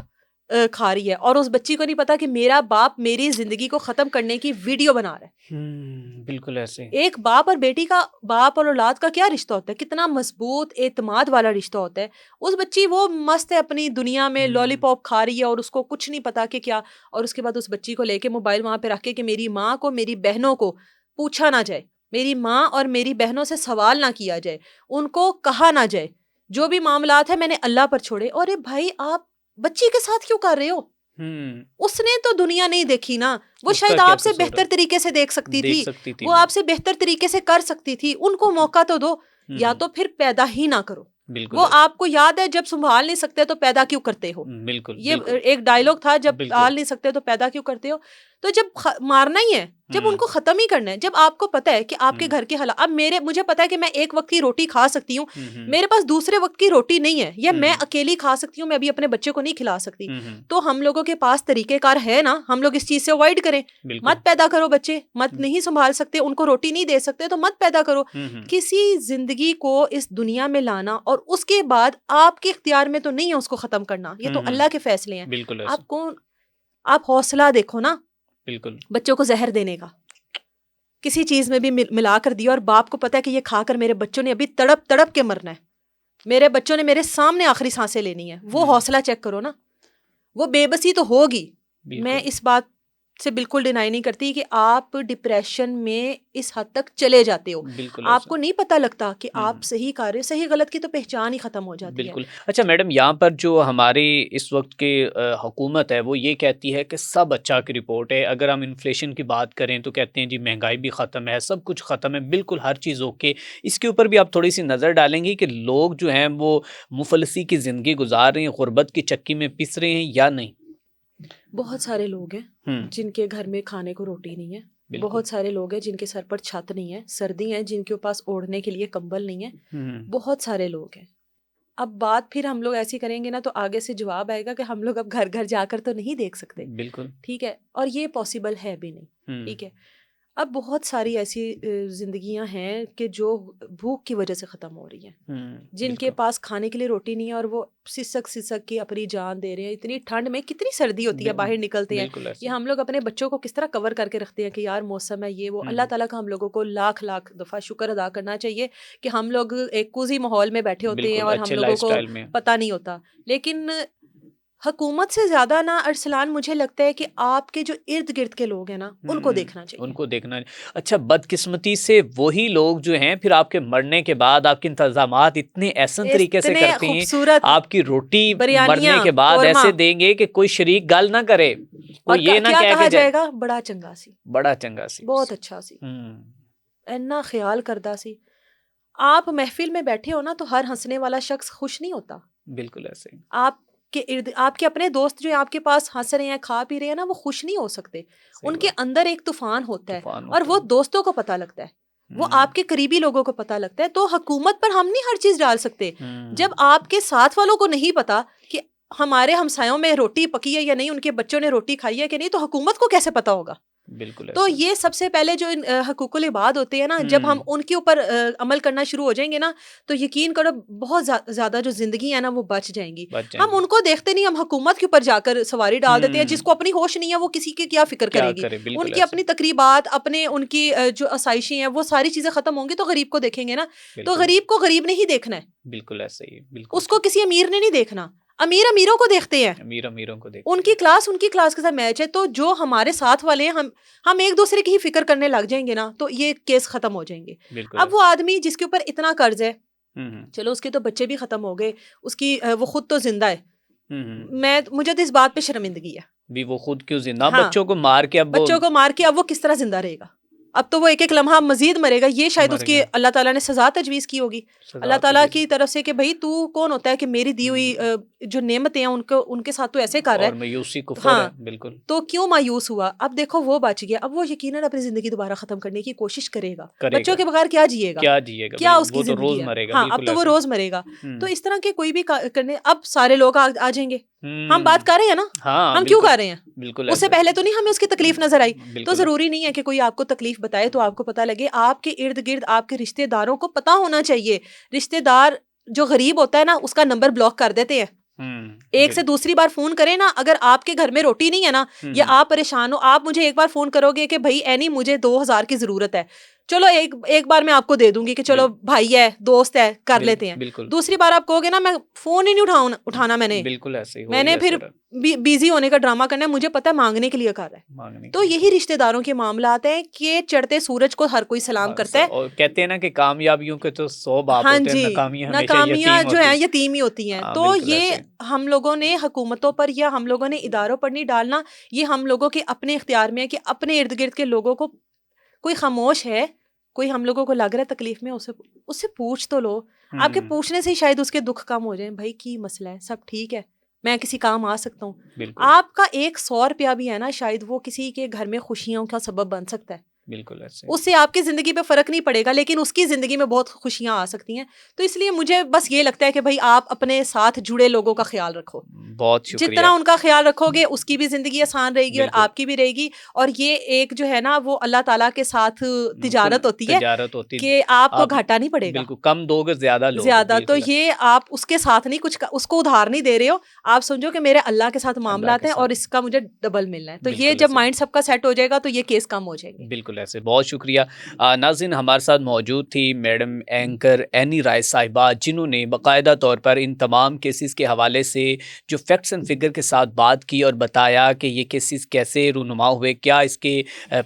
खा रही है और उस बच्ची को नहीं पता कि मेरा बाप मेरी जिंदगी को खत्म करने की वीडियो बना रहा है। बिल्कुल ऐसे। एक बाप और बेटी का, बाप और औलाद का क्या रिश्ता होता है, कितना मजबूत एतमाद वाला रिश्ता होता है। उस बच्ची वो मस्त है अपनी दुनिया में, लॉलीपॉप खा रही है और उसको कुछ नहीं पता कि क्या, और उसके बाद उस बच्ची को लेके मोबाइल वहां पे रख के कि मेरी माँ को, मेरी बहनों को पूछा ना जाए, मेरी माँ और मेरी बहनों से सवाल ना किया जाए, उनको कहा ना जाए, जो भी मामलात है मैंने अल्लाह पर छोड़े। और भाई आप बच्ची के साथ क्यों कर रहे हो? उसने तो दुनिया नहीं देखी ना, वो उसका शायद क्या आपसे कसूर है? बेहतर तरीके से देख सकती देख थी, सकती थी वो आपसे बेहतर तरीके से कर सकती थी, उनको मौका तो दो, या तो फिर पैदा ही ना करो। बिल्कुल वो ऐसे। आपको याद है जब संभाल नहीं सकते तो पैदा क्यों करते हो? बिल्कुल ये बिल्कुल एक डायलॉग था, जब बिल्कुल। पाल नहीं सकते तो पैदा क्यों करते हो? तो जब मारना ही है, जब उनको खत्म ही करना है, जब आपको पता है कि आपके घर के हालात, अब मुझे पता है कि मैं एक वक्त की रोटी खा सकती हूँ, मेरे पास दूसरे वक्त की रोटी नहीं है, या मैं अकेली खा सकती हूँ, मैं अभी अपने बच्चे को नहीं खिला सकती, तो हम लोगों के पास तरीकेकार है ना, हम लोग इस चीज से अवॉइड करें। मत पैदा करो बच्चे, मत नहीं संभाल सकते, उनको रोटी नहीं दे सकते तो मत पैदा करो। किसी जिंदगी को इस दुनिया में लाना और उसके बाद आपके इख्तियार में तो नहीं है उसको खत्म करना, ये तो अल्लाह के फैसले हैं। बिल्कुल आप कौन, आप हौसला देखो ना बिल्कुल। बच्चों को जहर देने का, किसी चीज में भी मिला कर दिया, और बाप को पता है कि ये खाकर मेरे बच्चों ने अभी तड़प तड़प के मरना है, मेरे बच्चों ने मेरे सामने आखिरी सांसें लेनी है, वो हौसला चेक करो ना। वो बेबसी तो होगी, मैं इस बात से बिल्कुल डिनाई नहीं करती कि आप डिप्रेशन में इस हद तक चले जाते हो, आपको नहीं पता लगता कि आप सही कर रहे हो, सही गलत की तो पहचान ही खत्म हो जाती बिल्कुल। है। अच्छा मैडम, यहाँ पर जो हमारी इस वक्त की हुकूमत है वो ये कहती है कि सब अच्छा की रिपोर्ट है। अगर हम इन्फ्लेशन की बात करें तो कहते हैं जी महंगाई भी ख़त्म है, सब कुछ ख़त्म है, बिल्कुल हर चीज़ ओके। इसके ऊपर भी आप थोड़ी सी नज़र डालेंगी कि लोग जो हैं वो मुफलसी की ज़िंदगी गुजार रहे हैं, गुर्बत की चक्की में पिस रहे हैं या नहीं? बहुत सारे लोग हैं जिनके घर में खाने को रोटी नहीं है, बहुत सारे लोग हैं जिनके सर पर छत नहीं है, सर्दी है जिनके पास ओढ़ने के लिए कंबल नहीं है, बहुत सारे लोग हैं। अब बात फिर हम लोग ऐसी करेंगे ना तो आगे से जवाब आएगा कि हम लोग अब घर घर जाकर तो नहीं देख सकते, बिल्कुल ठीक है, और ये पॉसिबल है भी नहीं, ठीक है। अब बहुत सारी ऐसी जिंदगियां हैं कि जो भूख की वजह से ख़त्म हो रही हैं, जिनके पास खाने के लिए रोटी नहीं है और वो सिसक सिसक के अपनी जान दे रहे हैं। इतनी ठंड में, कितनी सर्दी होती है, बाहर निकलते हैं, ये हम लोग अपने बच्चों को किस तरह कवर करके रखते हैं कि यार मौसम है ये वो। अल्लाह ताला का हम लोगों को लाख लाख दफ़ा शुक्र अदा करना चाहिए कि हम लोग एक कुजी माहौल में बैठे होते हैं और हम लोगों को पता नहीं होता। लेकिन हुकूमत से ज्यादा ना अरसलान, मुझे लगता है कि आपके जो इर्द गिर्द के लोग हैं ना उनको देखना चाहिए, उनको देखना। अच्छा, बदकिस्मती से वही लोग जो हैं फिर आपके मरने के बाद आपके इंतजामात इतने ऐसे तरीके से करते हैं, खूबसूरत आपकी रोटी मरने के बाद ऐसे देंगे कि कोई शरीक गल ना करे, कोई ये ना क्या कह कहा के जाएगा, बड़ा चंगा सी, बड़ा चंगा सी, बहुत अच्छा सी, इन्ना ख्याल करदा सी। आप महफिल में बैठे हो ना तो हर हंसने वाला शख्स खुश नहीं होता, बिल्कुल ऐसे। आपके इर्द, आपके अपने दोस्त जो आपके पास हंस रहे हैं, खा पी रहे हैं ना, वो खुश नहीं हो सकते, उनके अंदर एक तूफान होता है और वो दोस्तों को पता लगता है, वो आपके करीबी लोगों को पता लगता है। तो हुकूमत पर हम नहीं हर चीज डाल सकते। जब आपके साथ वालों को नहीं पता कि हमारे हमसायों में रोटी पकी है या नहीं, उनके बच्चों ने रोटी खाई है कि नहीं, तो हुकूमत को कैसे पता होगा? बिल्कुल। तो ये सबसे पहले जो हकूकुल इबाद होते हैं ना, जब हम उनके ऊपर अमल करना शुरू हो जाएंगे ना, तो यकीन करो बहुत ज्यादा जो जिंदगी है ना वो बच जाएंगी। हम उनको देखते नहीं, हम हुकूमत के ऊपर जाकर सवारी डाल देते हैं। जिसको अपनी होश नहीं है वो किसी की क्या फिक्र करेगी? उनकी अपनी तकरीबात, अपने उनकी जो आसाइशें हैं, वो सारी चीजें खत्म होंगी तो गरीब को देखेंगे ना। तो गरीब को गरीब ने ही देखना है, बिल्कुल ऐसा ही, उसको किसी अमीर ने नहीं देखना। अमीर अमीरों को देखते हैं, अमीर अमीरों को देखते उनकी क्लास के साथ मैच है। तो जो हमारे साथ वाले हैं, हम एक दूसरे की ही फिक्र करने लग जाएंगे ना, तो ये केस खत्म हो जाएंगे। अब वो आदमी जिसके ऊपर इतना कर्ज है, चलो उसके तो बच्चे भी खत्म हो गए, उसकी वो खुद तो जिंदा है, मुझे तो इस बात पे शर्मिंदगी है भी, वो खुद क्यों जिंदा? बच्चों को मार के अब वो किस तरह जिंदा रहेगा? अब तो वो एक एक लम्हा मजीद मरेगा। ये शायद उसकी अल्लाह ताला ने सजा तजवीज़ की होगी, अल्लाह ताला की तरफ से कि भाई तू कौन होता है कि मेरी दी हुई जो नेमतें हैं उनके साथ तू ऐसे कर रहा है, मायूसी कुफ्र है, बिल्कुल। तो क्यों मायूस हुआ? अब देखो वो बच गया, अब वो यकीनन अपनी जिंदगी दोबारा खत्म करने की कोशिश करेगा। बच्चों के बगैर क्या जिएगा, क्या उसकी जिंदगी है? हाँ, अब तो वो रोज मरेगा। तो इस तरह के कोई भी करने, अब सारे लोग आ जाएंगे। हम बात कर रहे हैं ना, हम क्यों कर रहे हैं? बिल्कुल, उससे पहले तो नहीं हमें उसकी तकलीफ नजर आई। तो जरूरी नहीं है कि कोई आपको तकलीफ बताए तो आपको पता लगे। आपके इर्द गिर्द आपके रिश्तेदारों को पता होना चाहिए। रिश्तेदार जो गरीब होता है ना, उसका नंबर ब्लॉक कर देते हैं, एक से दूसरी बार फोन करें ना, अगर आपके घर में रोटी नहीं है ना, या आप परेशान हो, आप मुझे एक बार फोन करोगे कि भाई एनी मुझे 2000 की जरूरत है, चलो एक बार मैं आपको दे दूंगी कि चलो भाई है, दोस्त है, कर लेते हैं। दूसरी बार आप कहोगे ना, मैं फोन ही नहीं उठाना मैंने, बिल्कुल ऐसे ही मैंने फिर बिजी होने का ड्रामा करना है, मुझे पता है मांगने के लिए कर रहा है। तो यही रिश्तेदारों के मामला आते हैं कि चढ़ते सूरज को हर कोई सलाम करता है, और कहते हैं ना कि कामयाबियों के तो 100 बाप हाँ होते हैं, जी, नाकामियां जो है यतीम ही होती हैं। तो ये हम लोगों ने हुकूमतों पर या हम लोगों ने इदारों पर नहीं डालना, ये हम लोगों के अपने इख्तियार में है कि अपने इर्द गिर्द के लोगों को, कोई खामोश है, कोई हम लोगों को लग रहा है तकलीफ में, उससे पूछ तो लो। आपके पूछने से ही शायद उसके दुख कम हो जाए, भाई की मसला है, सब ठीक है, मैं किसी काम आ सकता हूँ। आपका 100 रुपया भी है ना, शायद वो किसी के घर में खुशियों का सबब बन सकता है। बिल्कुल ऐसे उससे आपकी जिंदगी पे फर्क नहीं पड़ेगा, लेकिन उसकी जिंदगी में बहुत खुशियां आ सकती हैं। तो इसलिए मुझे बस ये लगता है कि भाई आप अपने साथ जुड़े लोगों का ख्याल रखो, बहुत शुक्रिया। जितना उनका ख्याल रखोगे उसकी भी जिंदगी आसान रहेगी और आपकी भी रहेगी। और ये एक जो है ना, वो अल्लाह ताला के साथ तिजारत होती है कि आपको घाटा नहीं पड़ेगा, बिल्कुल कम दोगे ज्यादा। तो ये आप उसके साथ नहीं कुछ उसको उधार नहीं दे रहे हो, आप समझो कि मेरे अल्लाह के साथ मामला है और इसका मुझे डबल मिलना है। तो ये जब माइंड सबका सेट हो जाएगा तो ये केस कम हो जाएंगे। बिल्कुल ऐसे, बहुत शुक्रिया। नाज़रीन, हमारे साथ मौजूद थी मैडम एंकर एनी राय साहिबा, जिन्होंने बाकायदा तौर पर इन तमाम केसेस के हवाले से जो फैक्ट्स एंड फिगर के साथ बात की और बताया कि ये केसेस कैसे रूनुमा हुए, क्या इसके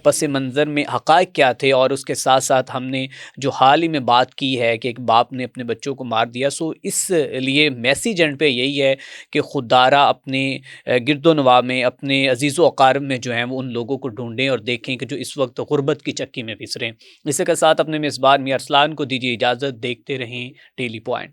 पस मंज़र में हक़ाइक़ क्या थे, और उसके साथ साथ हमने जो हाल ही में बात की है कि एक बाप ने अपने बच्चों को मार दिया। सो इसलिए मैसेज एंड पे यही है कि खुदारा अपने गिरदोनवा में, अपने अजीज़ व अक़ारिब में जो हैं वो उन लोगों को ढूंढें और देखें कि जो इस वक्त गुर्बत की चक्की में पिस रहे हैं। इसी के साथ अपने मेज़बान मियां अरसलान को दीजिए इजाज़त। देखते रहें डेली पॉइंट।